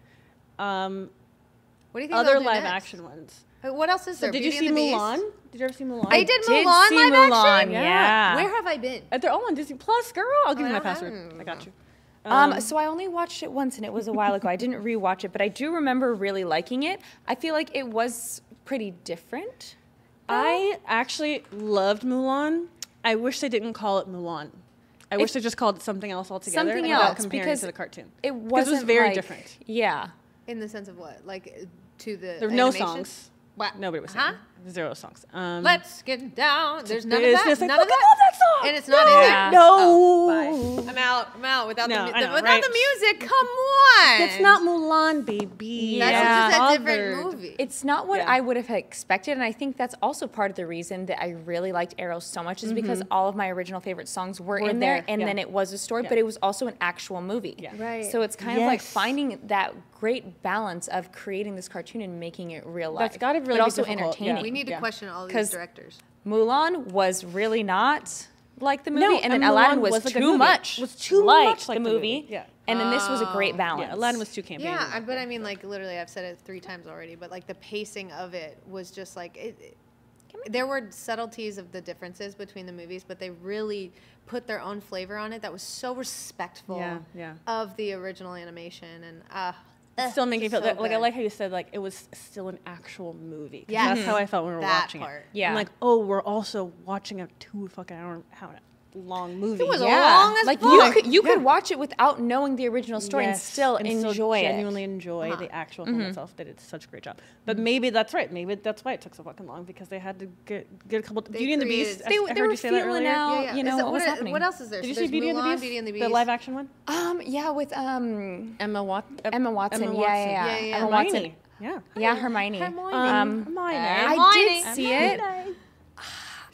What do you think Other they'll do live next? action ones. What else is So there? did you Beauty see and the Beast? Mulan? Did you ever see Mulan? They did did Mulan see live Mulan, action? yeah. Where have I been? They're all on Disney Plus, girl. I'll give you I my don't password. know. I got you. So I only watched it once, and it was a while ago. I didn't rewatch it, but I do remember really liking it. I feel like it was pretty different. I actually loved Mulan. I wish they didn't call it Mulan. I wish they just called it something else altogether. Something without else, comparing because to the cartoon. It Because wasn't it was very like- different. Yeah. In the sense of what? Like to the There were no animation? songs. What? Nobody was Huh? singing. 0 songs. Let's get down. There's none of business. that. I None of fucking that. love that song. And it's not in Yeah. there. No. Oh, bye. I'm out. I'm out without No, the I know, without right? the music. Come on. It's not Mulan, baby. That's Yeah. just a Othered. different movie. It's not what Yeah. I would have expected, and I think that's also part of the reason that I really liked Arrow so much is because all of my original favorite songs were in there, there, and yeah. then it was a story, Yeah. but it was also an actual movie. Yeah. Right. So it's kind of like Yes. finding that great balance of creating this cartoon and making it real life. That's gotta really but be also difficult, yeah. entertaining. We need to Yeah. question all these 'Cause- directors. Mulan was really not like the movie, No, and then and Aladdin Mulan was was like a too movie. much Was too like much like the the movie. movie. Yeah. And then this was a great balance. Yeah, Aladdin was too campy. Yeah, but I mean, like literally, I've said it 3 times already. But like the pacing of it was just like there were subtleties of the differences between the movies, but they really put their own flavor on it. That was so respectful Yeah, yeah. of the original animation, and Still making me feel so that, like I good. like how you said like it was still an actual movie. 'Cause Yes. that's how I felt when we were That watching part. it. Yeah. I'm like, oh, we're also watching a 2 fucking hour long movie. It was Yeah, long as like fuck. you could watch it without knowing the original story and Yes, still enjoy it. genuinely enjoy the actual film itself. They did such a great job. But maybe that's right. Maybe that's why it took so fucking long because they had to get a couple. Beauty and the created- Beast. They- I they heard were you say that feeling earlier. out, you know, what was happening. What else is there? Did you So see there's Beauty and the Mulan, Beast? Beauty and the The Beast. live action one. Yeah, with Emma Watson. Emma Watson. Yeah. Yeah. Emma Watson. Hermione. Yeah. Yeah, Hermione. Hermione. Hermione. I did see it.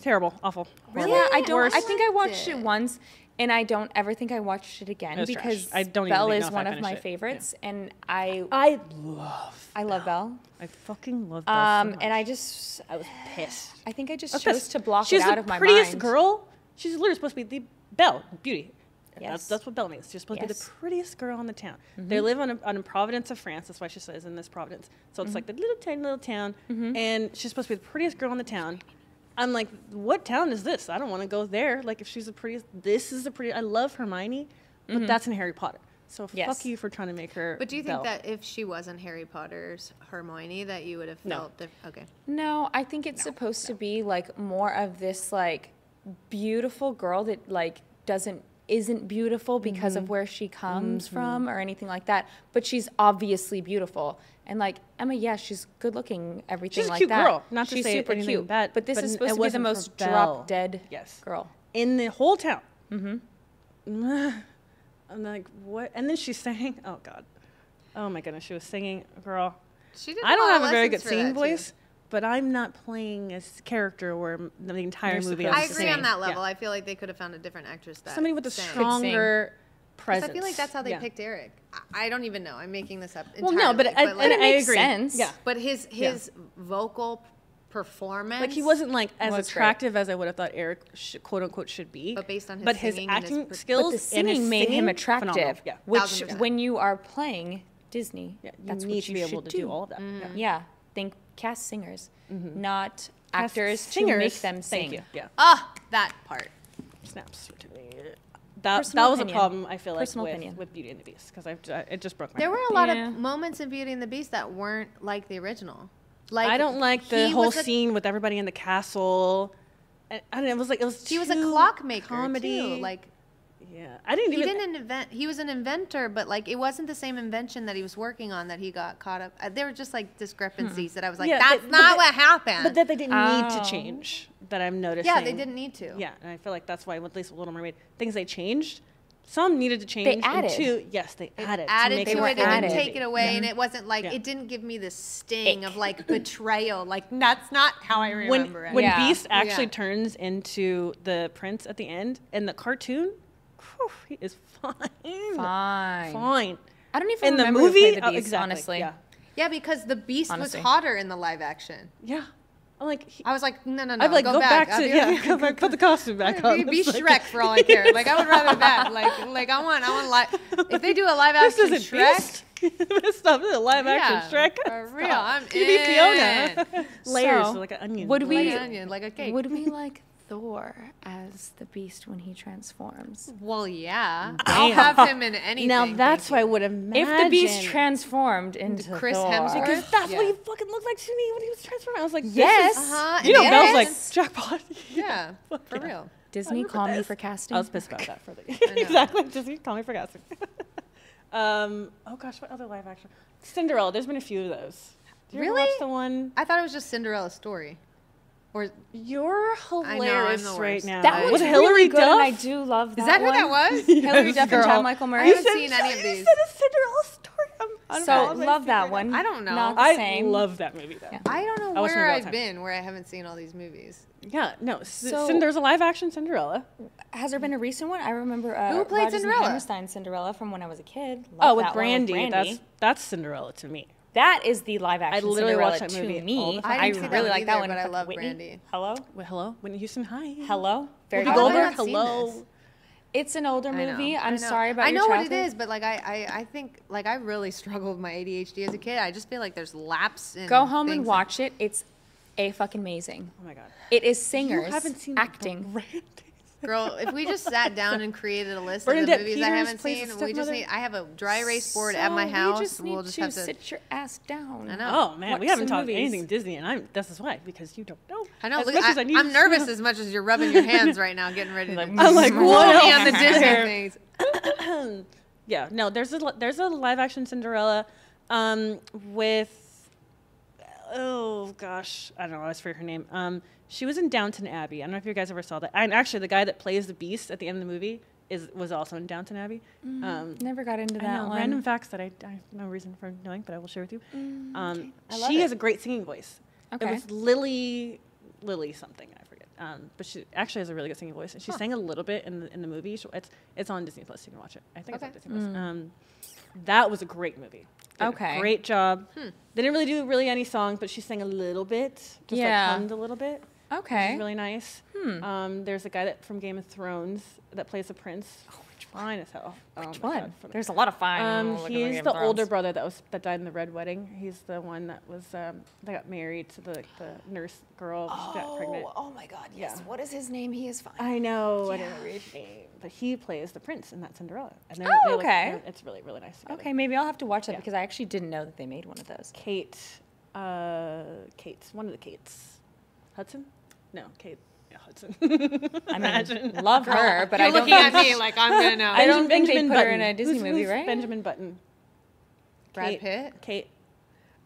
Terrible. Awful. Really? Yeah, I don't. Worst. I think I watched Loved it it. once, and I don't ever think I watched it again It was trash. because I don't even Belle know is if I one of finished my it. favorites, and I love. Belle. I fucking love Belle so much. And I just, I was pissed. I think I just I was chose pissed. to block She's it out of my the prettiest mind. girl. She's literally supposed to be the Belle, beauty. Yes. That's what Belle means. She's supposed to be Yes. the prettiest girl in the town. They live on a Providence of France. That's why she says in this Providence. So it's like the tiny little town. And she's supposed to be the prettiest girl in the town. I'm like, what town is this? I don't want to go there. Like, if she's the prettiest, this is the prettiest. I love Hermione, but that's in Harry Potter. So Yes. fuck you for trying to make her. But do you Belle. think that if she wasn't Harry Potter's Hermione, that you would have No. felt okay? No, I think it's supposed to be like more of this like beautiful girl that like isn't beautiful because of where she comes from or anything like that, but she's obviously beautiful. And like Emma, yeah, she's good looking, everything She's a like cute that. girl. Not to she's say super anything cute, bad, but this but is it supposed to be the wasn't for most Belle. drop dead Yes. girl. in the whole town. I'm like, what? And then she's saying, oh God. Oh my goodness, she was singing, girl. She did. I don't have a very lessons good for singing that, too. voice, but I'm not playing a character where the entire You're movie supposed I has to to agree sing. on that level. Yeah. I feel like they could have found a different actress that Somebody with a sang. stronger 'Cause presence. I feel like that's how they Yeah. picked Eric. I don't even know. I'm making this up. Well, no, but entirely, I, and like, I makes agree. sense. Yeah. but his vocal performance, Like he wasn't like as Was great. attractive as I would have thought Eric quote unquote should be. But based on his but his singing and his acting per- skills But the and his singing made him singing, attractive, phenomenal. Yeah. which 1000%. when you are playing Disney, Yeah, you that's need what to you be should able to do all of that. Yeah, think cast singers, not Cast actors to singers, make them sing. Thank you. Yeah. that part. Snaps to me. That Personal was opinion. a problem I feel like Personal opinion. with Beauty and the Beast because it just broke my There heart. were a lot Yeah. of moments in Beauty and the Beast that weren't like the original. Like I don't like the he whole was a- scene with everybody in the castle. I don't know. It was He was a too clockmaker comedy. too. Like Yeah, I didn't he even. didn't invent. He was an inventor, but like it wasn't the same invention that he was working on that he got caught up. There were just like discrepancies that I was like, Yeah, that's but not that- what happened. But that they didn't need Oh. to change. That I'm noticing. yeah, they didn't need to. Yeah, and I feel like that's why, at least with Little Mermaid, things they changed, some needed to change. added. And two, yes, they added. Added make to it, fun. and didn't take it away, and it wasn't like it didn't give me the sting of like betrayal. Like that's not how I remember it. When Yeah. Beast actually Yeah. turns into the prince at the end in the cartoon, whew, he is fine. Fine. I don't even In the remember movie, who played the Beast, exactly. honestly. Yeah. Yeah, because the Beast Honestly. was hotter in the live action. Yeah. I'm like, I was like, no, I'd be like, go back I'll to be- go back, put the costume back on. Be It's like- Shrek for all I care. Like I would rather that. Like I want if they do a live This action isn't Shrek. Beast. Stop it, live action Shrek. For real, Stop. I'm Can you be Fiona? in. Layers So, like an onion. would Like we- an onion, like a cake. Would we like Thor as the Beast when he transforms? Well, yeah. I'll have him in anything. Now that's thank what I you. would imagine. If the Beast transformed into Chris Thor, Hemsworth? because that's Yeah. what he fucking looked like to me when he was transforming. I was like, Yes. this is, Uh-huh. you know, and Belle's like yes. jackpot. Yeah, for real. Disney, call me for casting. I was pissed about that for the exactly. Disney, call me for casting. Oh gosh, what other live action? Cinderella. There's been a few of those. Did you ever Really? watch the one? I thought it was just Cinderella's story. Or You're I'm hilarious the right worst. now. That Was was Hillary really good, Duff? and I do love that. is that who one. that was? Hillary Duff and girl. Chad Michael I Murray. haven't seen any of You these. said a Cinderella story. I'm So on my love that secret. one. I don't know. Not the I same. love that movie though. Yeah. I don't I know watched it where all the I've time. been where I haven't seen all these movies. Yeah, no. So- There's a live action Cinderella. Has there been a recent one? I remember Who played Rodgers and Cinderella? Hammerstein's Cinderella from when I was a kid. Oh, Love with that one Brandy. That's Cinderella to me. That is the live action literally Cinderella watch that to movie all me. the time. I didn't see that really one like that either, one. but I love Whitney. Brandy. Hello? Wait, hello, Whitney Houston. Hi. Hello? Very Whoopi How good. have I Goldberg. not seen Hello. this? It's an older I know, movie. I I'm know. sorry about I your know what childhood. it is, but like I think like I really struggled with my ADHD as a kid. I just feel like there's lapse in Go home and things. watch it. It's a fucking amazing. Oh my god. It is singers You haven't seen acting. Girl, if we just sat down and created a list of Bernadette the movies I Peters haven't plays seen, the we just stepmother. need. I have a dry erase board at my house. We just need we'll just to have to. sit your ass down. I know. Oh man, Watch we haven't some talked movies. anything Disney, and this is why because you don't know. I know. As Look, much as I need I'm to nervous know. as much as you're rubbing your hands right now, getting ready to. I'm like, school what me else on the is Disney there? things. Yeah, no, there's a live action Cinderella, with oh gosh, I don't know, I always forget her name. She was in Downton Abbey. I don't know if you guys ever saw that. And actually, the guy that plays the Beast at the end of the movie was also in Downton Abbey. Never got into I that know, one. random facts that I have no reason for knowing, but I will share with you. I love She it. has a great singing voice. Okay. It was Lily something, I forget. But she actually has a really good singing voice, and she sang a little bit in the movie. It's on Disney Plus. You can watch it. I think it's on Disney Plus. That was a great movie. Did a Okay. great job. They didn't really do any songs, but she sang a little bit. Just Yeah. like hummed a little bit. Which Okay. is really nice. There's a guy from Game of Thrones that plays the prince. Fine as hell. Which one? There's a lot of fine. He's the older brother that died in the Red Wedding. He's the one that was that got married to the nurse girl. She got pregnant. Oh my God! Yes. Yeah. What is his name? He is fine. I know. I didn't remember his name, but he plays the prince in that Cinderella. And okay. It's really really nice. Together. Okay, maybe I'll have to watch that Yeah. because I actually didn't know that they made one of those. Kate, one of the Kates, Hudson? No, Kate. Yeah, Hudson. I mean, love her, but You're I don't looking at think me like I'm gonna know. I don't think they Benjamin put her in Button. a Disney movie, who's right? Benjamin Button. Brad Kate- Pitt? Kate.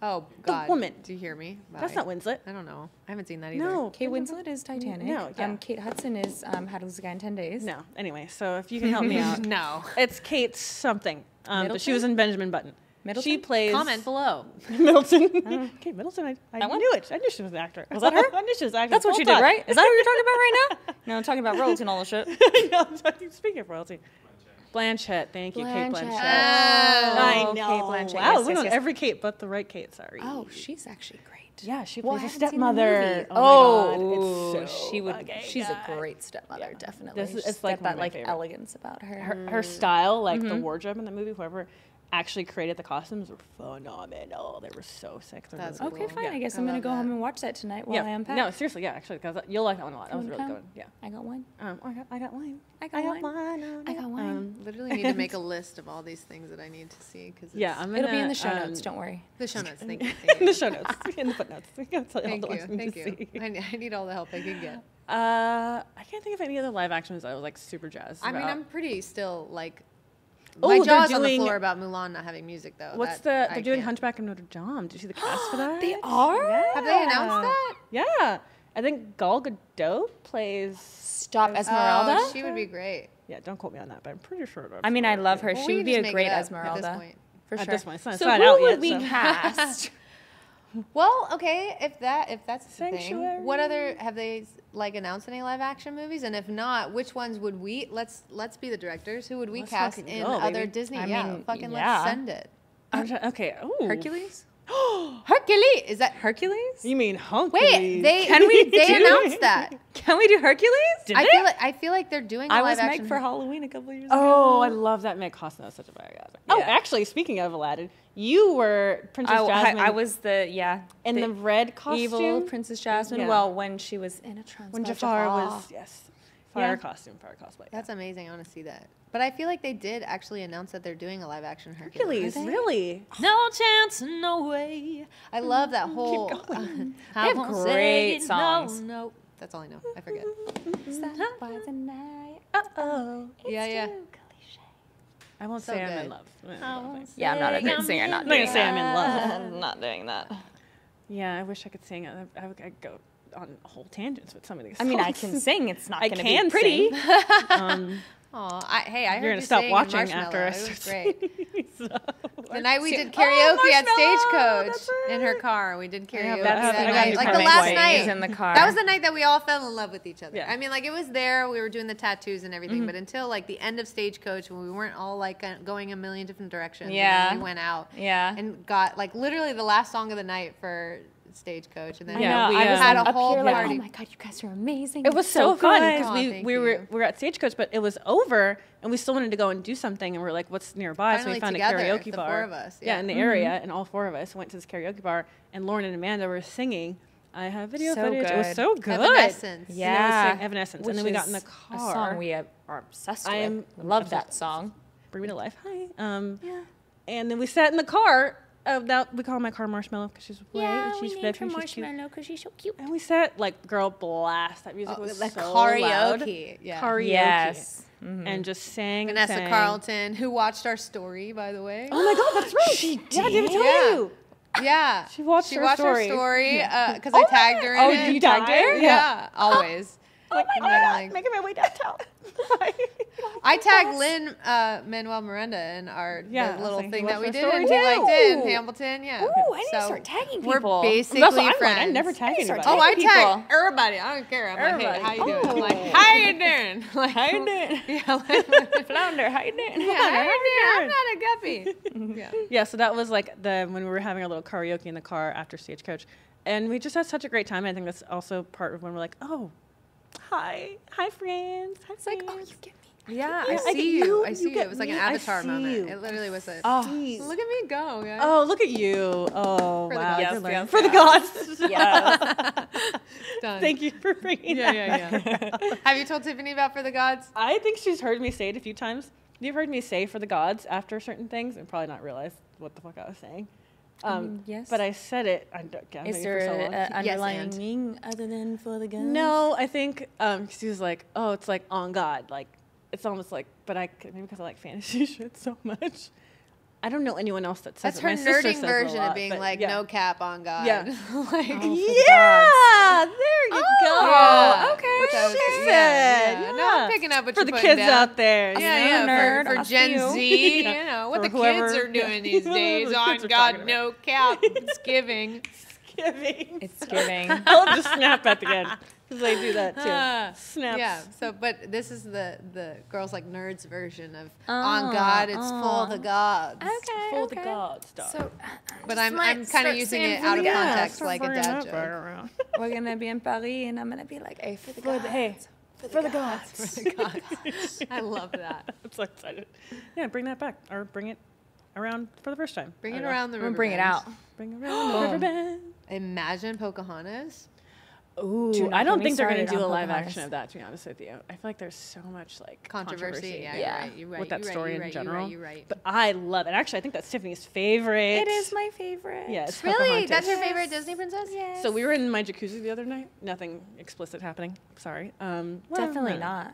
Oh God. woman. Do you hear me? That's Bye. not Winslet. I don't know. I haven't seen that either. No. Kate Winslet is Titanic. No, yeah. Kate Hudson is How to Lose a Guy in 10 Days. No. Anyway, so if you can help me out. No. It's Kate something. But she Middleton? was in Benjamin Button. Middleton? She plays Comment below. Middleton. Kate Middleton. I That one? knew it. I knew she was an actor. Was that her? I knew she was an actor. That's the what whole you did, time. right? Is that what you're talking about right now? No, I'm talking about royalty and all the shit. No, I'm talking- speaking of royalty. Blanchett. Thank you, Kate Blanchett. Oh, I know. Kate Blanchett. Wow, Yes, we yes, know yes. every Kate but the right Kate. Sorry. Oh, she's actually great. Yeah, she Well, I plays a haven't seen the stepmother. movie. Oh, my God. It's so she would. fucking She's a good. great stepmother, Yeah. definitely. This is- She's it's like got one that of my like favorite. elegance about her. Her style, like the wardrobe in the movie, whoever actually created the costumes were phenomenal. They were so sick. They're That's really Okay, cool. fine. Yeah. I guess I I'm gonna love go that. home and watch that tonight while I Yeah. unpack. No, seriously, yeah, actually, because you'll like that one a lot. That was really Come? good. Yeah. I got one. I got one. I got one. one. I got one. Literally need to make a list of all these things that I need to see because Yeah, I'm gonna, It'll be in the show notes. Don't worry. the show notes. Thank you. in Thank the you. show notes, in the footnotes. I'll tell you all Thank the you. ones you Thank need to you. see. I need all the help I can get. I can't think of any other live actions I was like super jazzed I mean, about. I'm pretty still like. Oh, My they're jaw's on the doing- floor about Mulan not having music though. What's That they're I doing can't. Hunchback of Notre Dame. Did you see the cast for that? They are? Have they announced that? Yeah. I think Gal Gadot plays. Stop Esmeralda. Oh, she would be great. Yeah, don't quote me on that, but I'm pretty sure. I mean, I love her. Well, She we would can be just a make great it up Esmeralda. at this point. For At sure. this point, it's So not who out would yet. we So. cast? Well, okay, if that's the thing, Sanctuary. what other have they like announced any live action movies? And if not, which ones would we let's be the directors? Who would we Let's cast fucking in go, other baby. Disney? I Yeah, mean, fucking yeah. let's send it. Okay. Ooh. Hercules? Hercules is that? Hercules? You mean Hercules? Wait, they do announced that. Can we do Hercules? Did I they? feel like they're doing. A I live was action. Meg for Halloween a couple years Oh, I ago. love that Meg Costner is such a badass. Oh, Yeah. actually, speaking of Aladdin, you were Princess Jasmine I was in the red costume. evil Princess Jasmine. Yeah. Well, when she was in a trance. when by Jafar was fire Yeah. costume, fire cosplay. That's amazing. I want to see that. But I feel like they did actually announce that they're doing a live action Hercules. Hercules, really? No chance, no way. I love that whole. going. I have won't great say songs. No. That's all I know. I forget. By the night. Uh-oh. Yeah. I won't So say I'm in good. love. Yeah, I'm not a good singer. Not I'm not doing gonna say I'm in that. love. I'm not doing that. Yeah, I wish I could sing. I'd go on whole tangents with some of these I mean, I songs. can sing. It's not I going to can be pretty. sing. Oh, hey, I heard You're you gonna stop sing watching Marshmallow. after I It was start great. So, The night we did Oh, karaoke at Marshmallow, Stagecoach that's in her car. We did karaoke that's- that I got night. you Like the covered. last Boys night. in the car. That was the night that we all fell in love with each other. Yeah. I mean, like it was there. We were doing the tattoos and everything, but until like the end of Stagecoach, when we weren't all like going a million different directions. and Yeah. then we went out. Yeah. And got like literally the last song of the night for Stagecoach, and then Yeah, I know. we, I was had like, a up whole here like, party. oh my god, you guys are amazing. it was so fun good. because Aw, we thank were you. we were at Stagecoach, but it was over, and we still wanted to go and do something, and we are like, "What's nearby?" So Finally we found together, a karaoke the bar. four of us, Yeah, yeah. in the area, and all four of us went to this karaoke bar, and Lauren and Amanda were singing. I have video So footage. It was good. so good. Evanescence. And Yeah. they would sing Evanescence, Which and then we got in is the a car. song we are obsessed I am with. Love obsessed that with song. Bring Me to Life. Hi. Yeah. And then we sat in the car. That we call my car Marshmallow because she's white and we she's named her flippy, she's cute. Marshmallow because she's so cute. And we sat like girl blast. That music was like so loud. karaoke. Yeah. Karaoke. Yes. And just sang. and Vanessa sang. Carlton, who watched our story, by the way. Oh my God, that's right. She did. Yeah, I didn't tell Yeah. you. Yeah. She watched our story. our story because I tagged her in Oh, it. you tagged her? Yeah, always. Oh my And then, God, like, making my way downtown. I tagged Lin Manuel Miranda in our Yeah, the little I was like, thing he that we watched did, our and story he liked too. it in Hamilton. Yeah. Ooh, I need to start tagging people. We're basically That's what I'm friends. like. I never tag I start anybody. Oh, I tagging tag people. everybody. I don't care. I'm like, hey, Everybody. how you doing? Oh. I'm like, how you doing? Like, How you doing? Yeah, like, Flounder, how you doing? yeah, how you doing? I'm not a guppy. Yeah. Yeah, so that was like when we were having a little karaoke in the car after Stagecoach, and we just had such a great time. I think that's also part of when we're like, oh, hi friends, hi It's like, oh, friends. you get me. Yeah, Yeah, I I see get you. you, I see you you. get It was like an me, I avatar see moment. you. It literally was a. Oh, Look at me go, guys. oh, look at you. Oh, For the wow. gods. you're Yes, learning. yes, For the yes. gods. Yes. Done. Thank you for bringing Yeah, that. yeah. Have you told Tiffany about For the Gods? I think she's heard me say it a few times. You've heard me say for the gods after certain things and probably not realize what the fuck I was saying. Yes. But I said it. I don't get Is there an Yes, underlying and. meaning other than for the guns? No, I think she was like, oh, it's like on God. Like, it's almost like, but maybe because I like fantasy shit so much. I don't know anyone else that says That's it. her My sister nerding says it a version lot, of being but like, yeah. no cap on God. Yeah. Like, Yeah, there you go. Yeah. Okay. Which I was- She yeah, said, yeah. No, I'm picking up what for you're the putting kids down. out there. Yeah, nerd, for I see Gen you. Z, Yeah. you know, what For the whoever- kids are doing these Yeah. days. The On kids are God, talking no cap. It's giving. Giving. It's giving. I love to snap at the end because they do that too. Snaps. Yeah. So, but this is the girls like nerds version of on God. It's for the gods. Okay. For the gods, dog. So, But I'm kind of using it out of context, like a dad joke. we're gonna be in Paris, and I'm gonna be like, "Hey, for the gods." Hey, for the gods. For the gods. I love that. I'm so excited. Yeah, bring that back or bring it around for the first time. Bring I it don't know. around the I'm river. gonna bring it out. Bring it around the riverbend. Imagine Pocahontas. Ooh, Dude, I don't get me think they're going to started do a on live Pocahontas. action of that, to be honest with you. I feel like there's so much like Controversy. Yeah, Yeah. You're right. with that story in general. You're right. But I love it. Actually, I think that's Tiffany's favorite. It is my favorite. Yes. Really? Pocahontas. That's your favorite Disney princess? Yes. So we were in my jacuzzi the other night. Nothing explicit happening. Sorry. Definitely not.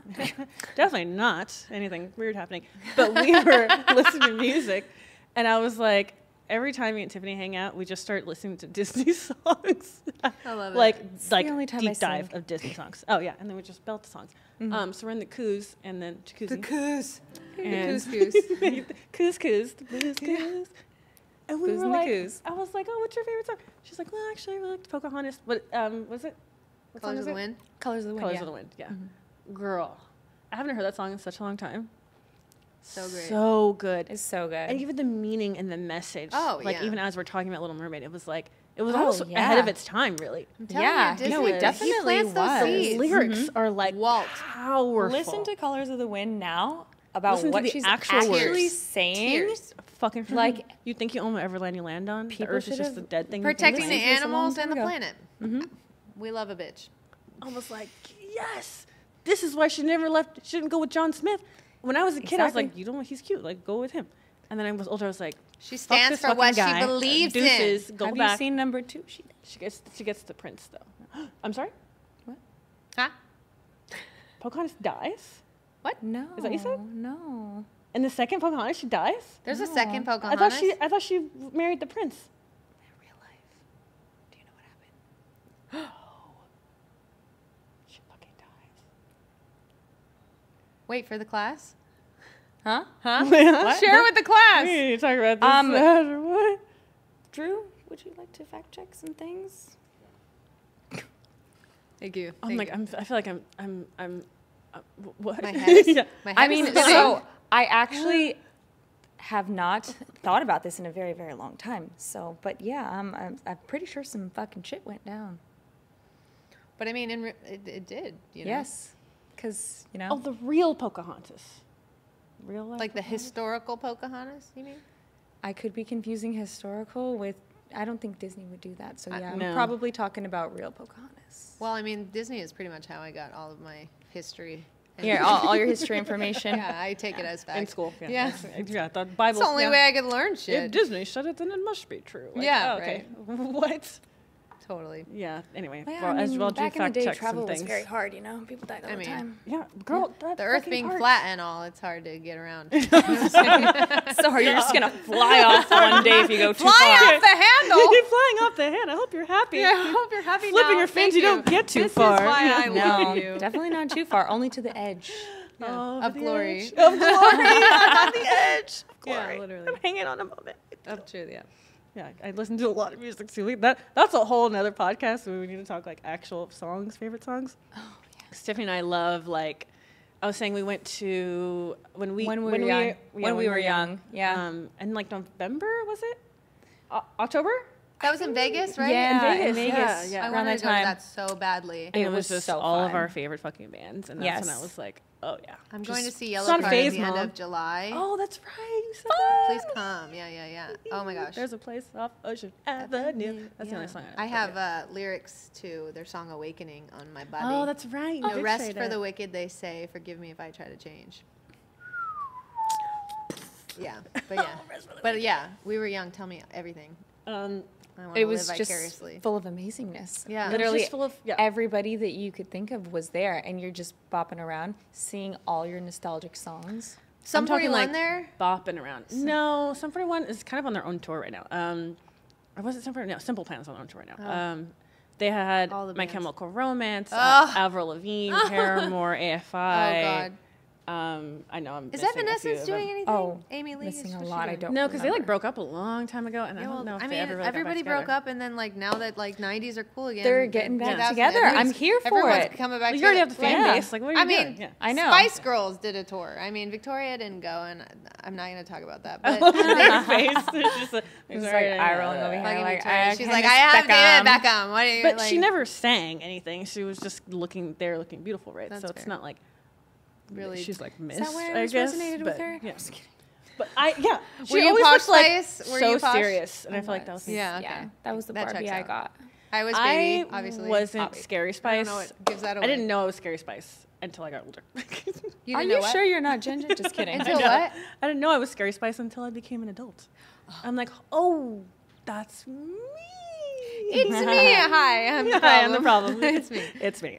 Definitely not anything weird happening. But we were listening to music, and I was like, every time me and Tiffany hang out, we just start listening to Disney songs. I love like it. like the only time I deep dive sing. of Disney songs. Oh yeah, and then we just belt the songs. So we're in the coos and then jacuzzi. Coos. And Coos. coos, the blues coos. And we Booze were and the like, coos. I was like, oh, what's your favorite song? She's like, well, actually, I really liked Pocahontas. What was it? What song Colors is of the it? Wind. Colors of the Wind. Colors yeah. of the Wind. Yeah. Girl, I haven't heard that song in such a long time. So great. So good. It's so good. And even the meaning and the message. Oh, like yeah. even as we're talking about Little Mermaid, it was like it was Oh, almost yeah. ahead of its time, really. I'm telling Yeah, you, Disney, no, it he definitely plants those was. The seeds. lyrics are like Walt. powerful. Listen to Colors of the Wind now about Listen to what the she's actual actually words. saying. Tears. fucking like, you think you own whatever land you land on. The people earth is just should've a dead thing. Protecting you the can listen. a long animals time and the ago. planet. We love a bitch. I was like, yes, this is why she never left. She didn't go with John Smith. When I was a kid, I was Exactly. like, you don't. He's cute. Like, go with him. And then I was older. I was like, She fuck stands this for fucking what she guy. believes in. Deuces, Go Have back. you seen number 2? She gets the prince though. I'm sorry. Huh? Pocahontas dies. No. Is that what you said? No. In the second Pocahontas, she dies. There's a No. second I Pocahontas. thought she married the prince. In real life. Do you know what happened? She fucking dies. Wait for the class. Huh? What? Share with the class. We need to talk about this. Or what? Drew, would you like to fact check some things? Thank you. I feel like I'm what? My head is, Yeah. my head I mean, is spinning. so I actually have not thought about this in a very, very long time. So, but yeah, I'm pretty sure some fucking shit went down. But I mean, it did. You know? Yes, because you know. Oh, the real Pocahontas. Real life. Like the Pocahontas? historical Pocahontas, you mean? I could be confusing historical with. I don't think Disney would do that. So yeah, I'm No. probably talking about real Pocahontas. Well, I mean, Disney is pretty much how I got all of my history. and- Here, all your history information. Yeah, I take it as fact. in school. Yeah. Yeah. The Bible. It's the only yeah. way I could learn If shit. Disney said it, then it must be true. Like, Yeah, oh, okay. What? Totally. Yeah. Anyway, Well, well, I as mean, well, do back in the fact day, check travel some was things. very hard. You know, people died all I the mean, time. Yeah, girl. That The Earth fucking being hurts. flat and all, it's hard to get around. So you're just gonna fly off one day if you go too Fly far. off the handle. You're flying off the hand. I hope you're happy. Yeah, I hope you're happy Flipping now. your fins, Thank you don't get too this far. Is why I No, love you. definitely not too far. Only to the edge. Oh, Of the glory. edge. Of glory. I'm on the edge. Of Yeah, glory. literally. I'm hanging on a moment. Up to yeah. Yeah, I listen to a lot of music too. That's a whole nother podcast where we need to talk like actual songs, favorite songs. Oh, yeah. Tiffany and I love like I was saying we went to when we When we were young. Yeah. and like November was it? October? That was in Vegas, right? Yeah, in in Vegas. Vegas. Yeah, I yeah. Around wanted that to go to time. that so badly. And It it was was just so all of fun. our favorite fucking bands, and that's when I Yes. was like, oh yeah. I'm Just- going to see It's Yellow on Card at Phase, the end Mom. of July. Oh, that's right. You said that. Please come. Yeah. Oh my gosh. There's a place off Ocean Avenue. That's the only song I know. have lyrics to their song "Awakening" on my body. Oh, that's right. No rest for the wicked, they say. Forgive me if I try to change. Yeah, but yeah, we were young. Tell me everything. I want It to was live just vicariously. full of amazingness. Yeah. It was Literally just full of- yeah. everybody that you could think of was there, and you're just bopping around, singing all your nostalgic songs. Some I'm talking 41 like there. bopping around. No, Sum 41 is kind of on their own tour right now. Or was it Sum 41? No, Simple Plan's on their own tour right now. They had All the My bands. Chemical Romance, Ugh. Avril Lavigne, Paramore, AFI. Oh God. I know I'm Is that missing a few Vanessa's of doing them. anything? Oh, Amy Lee. missing a What's she lot. I doing? don't. No, because they like remember. broke up a long time ago, and I Yeah, don't well, know if I they mean, ever really got back everybody broke together. up, and then like now that like '90s are cool again, They're getting back 2000s, together. everyone's- I'm here for everyone's it. coming back. Well, you already have the together. fan Yeah. base. Like, what are you I mean, doing? Yeah. I know. Spice Girls did a tour. I mean, Victoria didn't go, and I'm not going to talk about that. But Her face. It's just like, It's like eye rolling over here. fucking Like, Victoria, she's I like, miss I have Beckham." David Beckham. What are you? But like, she never sang anything. She was just looking beautiful, right? That's so it's fair. not like Really- she's like Miss. Is that why I I was guess, resonated but, with her? Yeah. I'm just kidding. But she Were you always posh, looked like Spice? Were so you posh? serious, and I feel like that was me. Yeah. Okay. Yeah, that was the That Barbie checks I out. got. I was I baby, obviously. wasn't Obviously. Scary I Spice. don't know what gives that away. I didn't know it was Scary Spice until I got older. You Are didn't know you what? sure you're not Ginger? Just kidding. Until I know. what? I didn't know I was Scary Spice until I became an adult. I'm like, oh, that's me. It's me. Hi, I'm the problem. Hi, I'm the problem. It's me. It's me.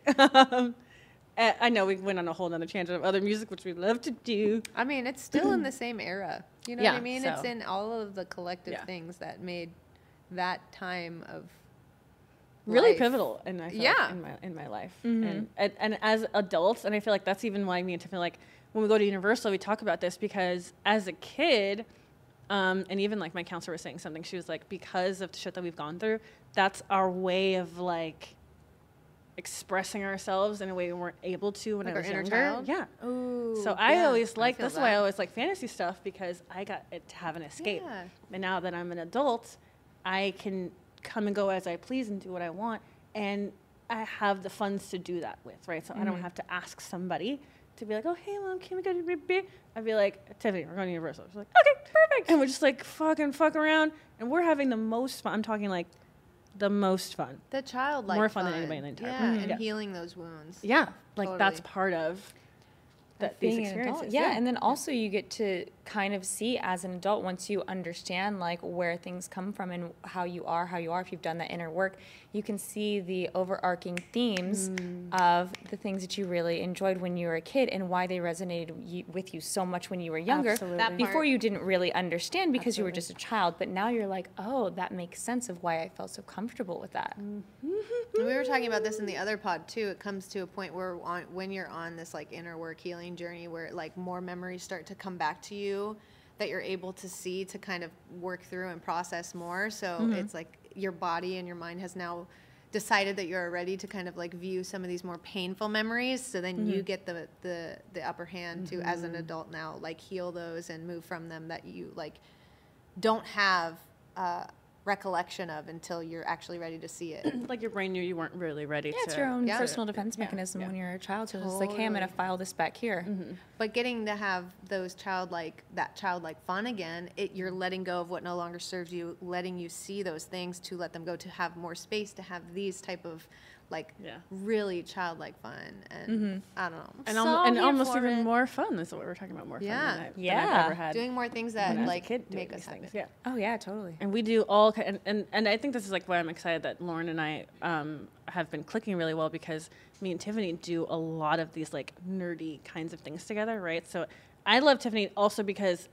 I know we went on a whole nother tangent of other music, which we love to do. I mean, it's still in the same era. You know Yeah, what I mean? so- It's in all of the collective Yeah. things that made that time of Really life. pivotal in my Yeah. in my life, and as adults, and I feel like that's even why me and Tiffany, like when we go to Universal, we talk about this, because as a kid, and even like my counselor was saying something, she was like, because of the shit that we've gone through, that's our way of like expressing ourselves in a way we weren't able to when Like I was our inner younger. child? Yeah. Ooh. So I yeah, always like, feel that's why I that. always like fantasy stuff, because I got it to have an escape. Yeah. And now that I'm an adult, I can come and go as I please and do what I want. And I have the funds to do that with, right? So I don't have to ask somebody to be like, oh, hey, Mom, can we go to beer? I'd be like, Tiffany, we're going to Universal. She's like, okay, perfect. And we're just like fuck around. And we're having the most fun. I'm talking like the most fun. The childlike More fun than anybody in the entire yeah, world. and Yeah. healing those wounds. Yeah. Like that's Totally. part of these Being an adult. experiences. Yeah, and then also you get to kind of see as an adult, once you understand like where things come from and how you are, if you've done that inner work, you can see the overarching themes of the things that you really enjoyed when you were a kid and why they resonated with you so much when you were younger. Absolutely. That Before part. you didn't really understand because you were Absolutely. just a child, but now you're like, oh, that makes sense of why I felt so comfortable with that. And we were talking about this in the other pod too. It comes to a point where when you're on this like inner work healing journey, where like more memories start to come back to you that you're able to see, to kind of work through and process more. So it's like your body and your mind has now decided that you're ready to kind of like view some of these more painful memories. So then you get the upper hand to, as an adult now, like heal those and move from them that you like don't have recollection of until you're actually ready to see it. like your brain knew you weren't really ready Yeah, to. it's your own Yeah. personal defense mechanism when you're a child. So it's like, hey, I'm going to file this back here. But getting to have those childlike fun again, you're letting go of what no longer serves you, letting you see those things, to let them go, to have more space, to have these type of like really childlike fun. And I don't know. And, So and here almost for even it. more fun. That's what we're talking about. More fun Yeah. than I've Yeah. ever had. Doing more things that when I was a like kid doing make us these happy. things. Yeah. Oh, yeah, totally. And we do all, and I think this is like why I'm excited that Lauren and I have been clicking really well, because me and Tiffany do a lot of these like nerdy kinds of things together, right? So I love Tiffany also because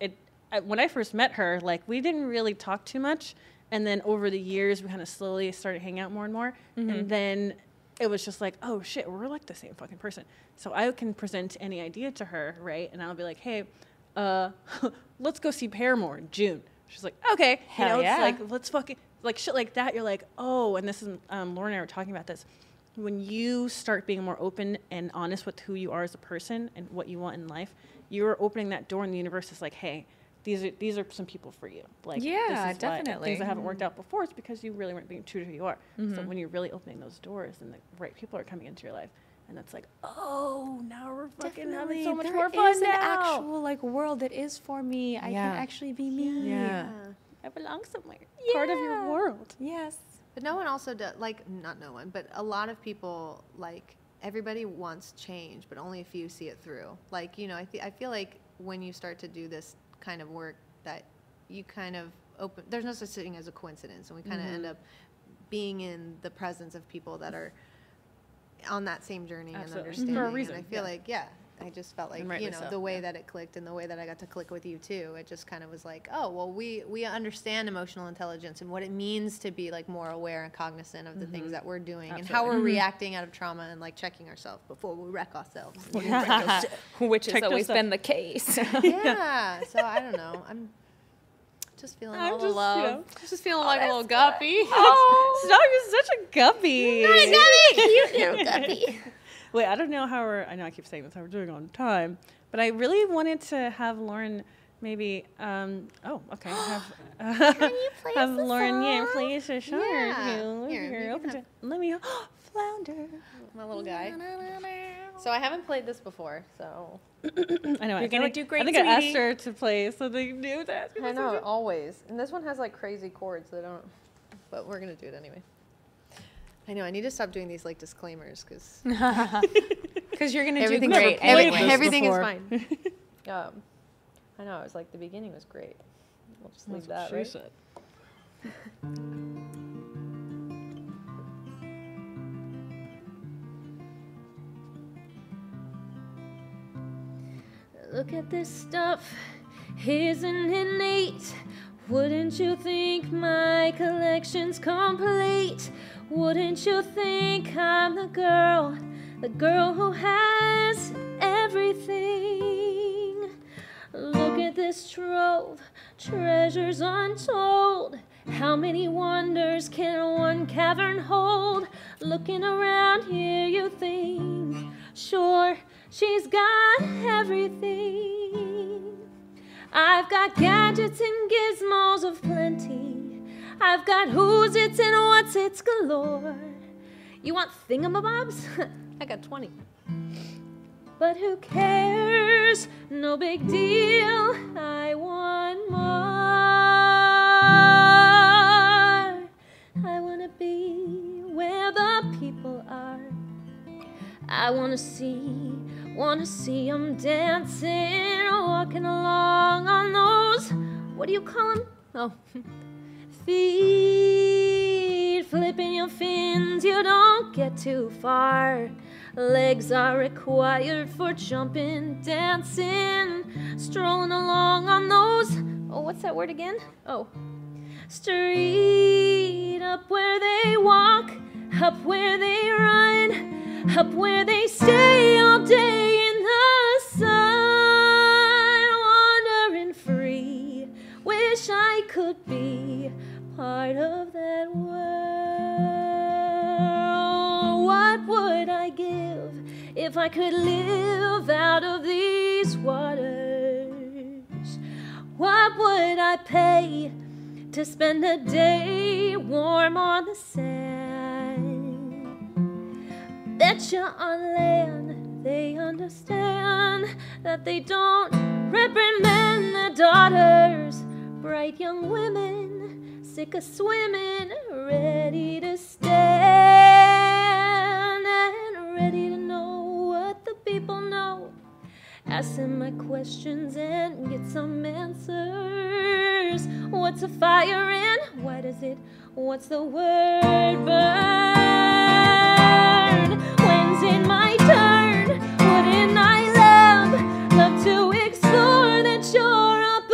when I first met her, like we didn't really talk too much, and then over the years we kind of slowly started hanging out more and more, and then it was just like, oh shit, we're like the same fucking person. So I can present any idea to her, right? And I'll be like, hey, let's go see Paramore in June. She's like, okay. Hell yeah. It's like, let's fucking, like shit like that. You're like, oh, and this is, Lauren and I were talking about this. When you start being more open and honest with who you are as a person and what you want in life, you're opening that door, and the universe is like, hey, these are some people for you. Like, Yeah, this is why definitely. things that haven't worked out before, it's because you really weren't being true to who you are. So when you're really opening those doors and the right people are coming into your life, and it's like, oh, now we're fucking having so much more fun There is an now. actual like world that is for me. I Yeah. can actually be me. Yeah. I belong somewhere. Part of your Yeah. world. Yes. But no one also does, like, not no one, but a lot of people, like, everybody wants change, but only a few see it through. Like, you know, I feel like when you start to do this kind of work, that you kind of open, there's no such thing as a coincidence, and we kind of end up being in the presence of people that are on that same journey and Absolutely. understanding. For a reason, And I feel like, I just felt like, And you rightly know, so, the way yeah. that it clicked and the way that I got to click with you too, it just kind of was like, oh, well, we understand emotional intelligence and what it means to be like more aware and cognizant of the things that we're doing and how we're reacting out of trauma, and like checking ourselves before we wreck ourselves. Which has Checked always yourself. been the case. Yeah. So I don't know. I'm just feeling all the just, love. you know, Just feeling like a little guppy. Oh, stop! You're such a guppy. Cute little guppy. Wait, I don't know how I know I keep saying this, how we're doing on time, but I really wanted to have Lauren maybe, okay. Have Lauren, play us a song Yeah. or two. Here, You're you open can to, let me, flounder. My little guy. So I haven't played this before, so. I know. You're gonna do great, I think I asked sweetie. her to play something new. I know, always. And this one has like crazy chords that don't, but we're going to do it anyway. I know, I need to stop doing these like disclaimers because Because you're going to do everything's great played anyway. this everything is before. fine. I know, it was like the beginning was great. We'll just leave that, right? said. Look at this stuff, isn't it neat? Wouldn't you think my collection's complete? Wouldn't you think I'm the girl who has everything? Look at this trove, treasures untold. How many wonders can one cavern hold? Looking around here you think, sure, she's got everything. I've got gadgets and gizmos of plenty. I've got who's its and what's its galore. You want thingamabobs? I got 20. But who cares? No big deal. I want more. I wanna be where the people are. I wanna see them dancing, walking along on those, what do you call them? Oh, feet, flipping your fins, you don't get too far. Legs are required for jumping, dancing, strolling along on those, oh, what's that word again? Oh, street, up where they walk, up where they run, up where they stay all day in the sun, wandering free. Wish I could be part of that world. What would I give if I could live out of these waters? What would I pay to spend a day warm on the sand? Betcha on land they understand that they don't reprimand their daughters. Bright young women, sick of swimming, ready to stand and ready to know what the people know. Ask them my questions and get some answers. What's a fire and why does it? What's the word burn? When's it my turn? Wouldn't I love to explore that shore up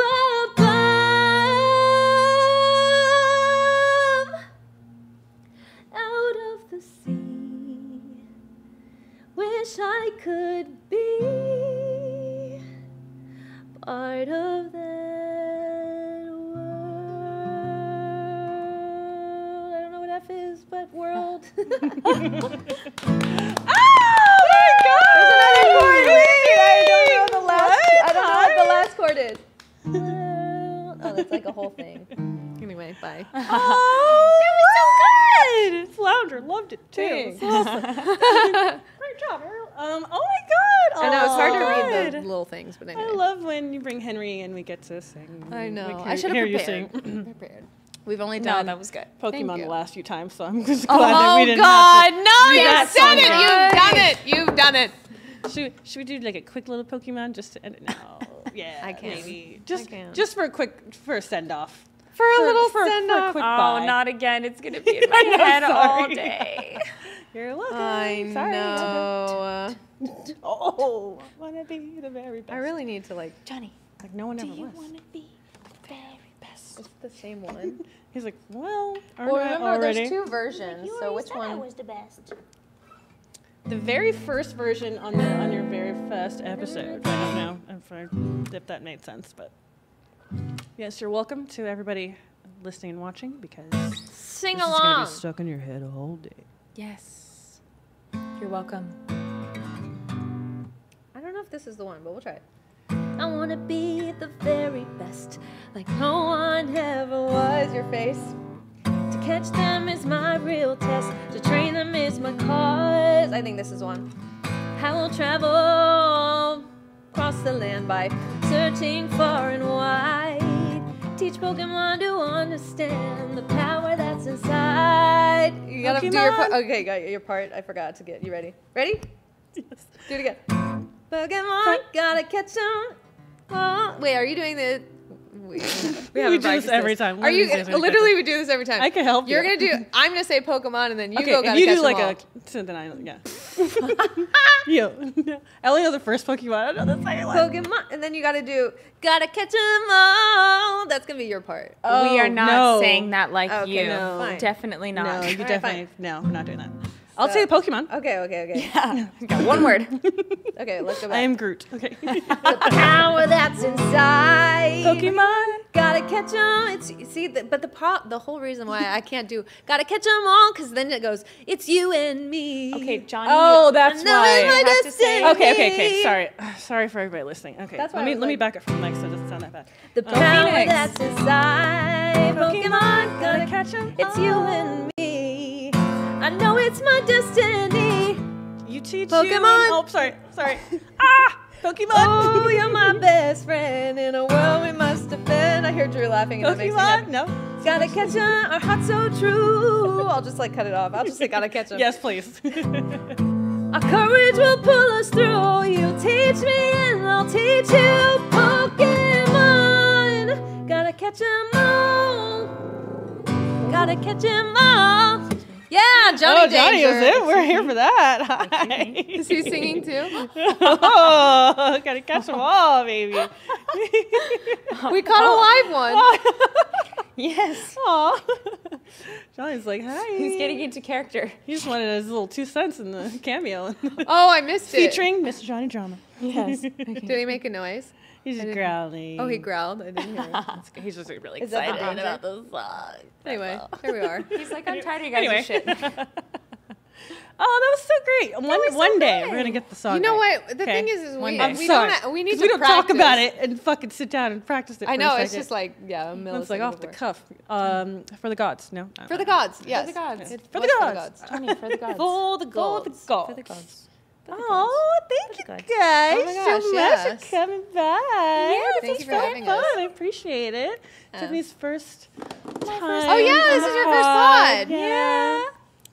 above? Out of the sea, wish I could be part of that world. I don't know what F is, but world. Oh my God! I don't know what the last chord is. Oh, that's like a whole thing. Anyway, bye. Oh, that was so good! Flounder loved it too. Thanks. Awesome. Great job, Ariel. Oh my God! I know, it's hard to read good. the little things, but anyway. I love when you bring Henry and we get to sing. I know. We can I should have hear you prepared. sing. Prepared. We've only No, done that was good. Pokemon you. the last few times, so I'm just glad that Oh we didn't God, have to. no, you That's said it. right. You've done it. Should we do like a quick little Pokemon just to end it now? Yeah, I can. maybe I just can. just for a send off. For a little for a send-off. quick Oh, bye. not again. It's going to be in my head all sorry. day. You're welcome. I Sorry. know. Oh, I wanna be the very best. I really need to like. Johnny, like no one do ever you was. want to be the very best? It's the same one. He's like, well, aren't Well, I remember, already? there's two versions. So which one? was the best. The very first version on your very first episode. I don't know if that made sense, but yes, you're welcome to everybody listening and watching because Sing this is gonna along. be stuck in your head all day. Yes. You're welcome. I don't know if this is the one, but we'll try it. I wanna be the very best, like no one ever was. Your face. To catch them is my real test. To train them is my cause. I think this is one. I will travel across the land by searching far and wide. Teach Pokemon to understand the power that's inside. You gotta do your part. Pokemon. Okay, got your part. I forgot to get you ready. Ready? Yes. Do it again. Pokemon, gotta catch 'em. Oh, wait, are you doing the? We We haven't do this practiced every time. One Are of you these days we're gonna literally? We do this every time. I can help You're you. gonna do. I'm gonna say Pokemon, and then you Okay, go. if Gotta you catch do them like all. so then I you. I only know the first Pokemon. I don't know the second one. Pokemon, and then you gotta do. Gotta catch them all. That's gonna be your part. We are not no. saying that like Okay, you. no. Fine. Definitely not. No, you Alright, definitely fine. no. We're not doing that. I'll So- say Pokemon. Okay. Got one word. Okay, let's go back. I am Groot. Okay. the power that's inside. Pokemon. Gotta catch them. But the whole reason why I can't do gotta catch them all, because then it goes, it's you and me. Okay, Johnny. Oh, that's And now it's why. my You have to say- destiny. Okay. Sorry for everybody listening. Okay. That's why let I me was let me like- back up from the mic so it doesn't sound that bad. The power Phoenix. that's inside. Pokemon, gotta catch 'em. It's you and me. I know it's my destiny. You teach Pokemon. Oh, sorry. Pokemon. Oh, you're my best friend in a world we must defend. I hear Drew laughing and that makes me happy. Pokemon. No. Gotta catch 'em, our heart's so true. I'll just like cut it off. I'll just say gotta catch 'em. Yes, please. Our courage will pull us through. You teach me and I'll teach you. Pokemon, gotta catch 'em all. Gotta catch 'em all. Yeah, Johnny Johnny was Danger. it. We're here for that. Hi. Is he singing too? Oh, gotta catch them all, baby. We caught a live one. Yes. Aw. Johnny's like, hi. He's getting into character. He just wanted his little 2 cents in the cameo. Oh, I missed it. Featuring Mr. Johnny Drama. Yes. Did he make a noise? He's just growling. Oh, he growled. I didn't hear it. He's just really Is that the excited danger? about this song. Anyway, here we are. He's like, I'm tired of you guys' shit. Oh, that was so great. was so One day great. we're gonna get the song. You know right. what? The Okay? thing is One we, day. we Sorry. don't we need 'Cause to we don't talk practice. about it and fucking sit down and practice it. I for know. a It's second. just like a millisecond. It's like off the before. cuff. For the gods. No. For the gods. Yes. the gods. It For the was gods. Johnny, for the gods. For the gods. For the gods. Oh, thank you gods. guys Oh my gosh, so much yes. for coming by. Thank This you was for so having fun. us. I appreciate it. Tiffany's first time. Oh yeah, this is your first pod. Yeah.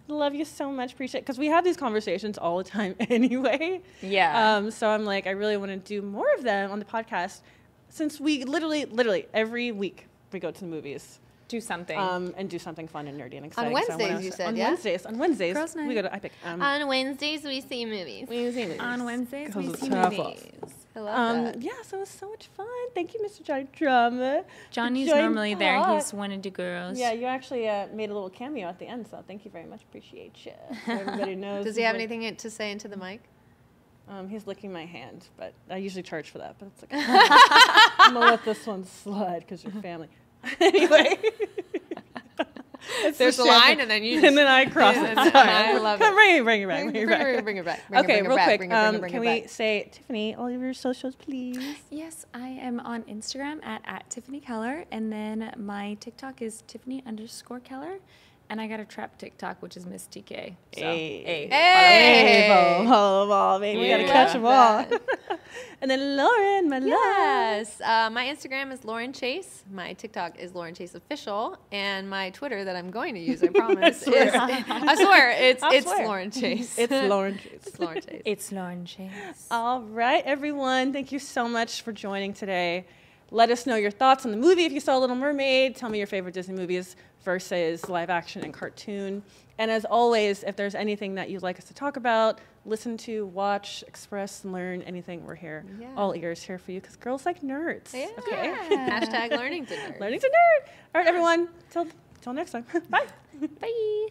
Love you so much. Appreciate it. Because we have these conversations all the time anyway. Yeah. So I'm like, I really want to do more of them on the podcast since we literally every week we go to the movies. Do something. And do something fun and nerdy and exciting. Wednesdays, you said, yeah? On Wednesdays, Girls' night. we go to IPIC. On Wednesdays we see movies. On Wednesdays, Because we it's see half movies. I love that. Yeah, so it was so much fun. Thank you, Mr. Johnny Drama. Johnny's Join normally there. pod. He's one of the girls. Yeah, you actually made a little cameo at the end, so thank you very much. Appreciate you. So everybody knows. Does he have anything to say into the mic? He's licking my hand, but I usually charge for that. But it's okay. I'm gonna let this one slide because you're family. Anyway. There's a line, and then you and then I cross it. Sorry. I love it. Bring it back. Bring it back. Okay, real quick. Bring Can it we back. say, Tiffany, all of your socials, please? Yes, I am on Instagram at Tiffany Keller, and then my TikTok is Tiffany_Keller, and I got a trap TikTok, which is Miss TK. So, Hey. Hey! Follow them all, baby. We We gotta love catch them all. that. And then Lauren, my love. Yes. My Instagram is Lauren Chase. My TikTok is Lauren Chase Official, and my Twitter that I'm going to use, I promise, swear. is I swear it's swear. Lauren Chase. It's Lauren Chase. It's Lauren Chase. It's Lauren Chase. All right, everyone. Thank you so much for joining today. Let us know your thoughts on the movie. If you saw Little Mermaid, tell me your favorite Disney movies versus live action and cartoon. And as always, if there's anything that you'd like us to talk about, listen to, watch, express, learn, anything, we're here. Yeah. All ears here for you because girls like nerds. Yeah. Okay? Hashtag learning to nerd. Learning to nerd. All right, everyone. Till next time. Bye. Bye.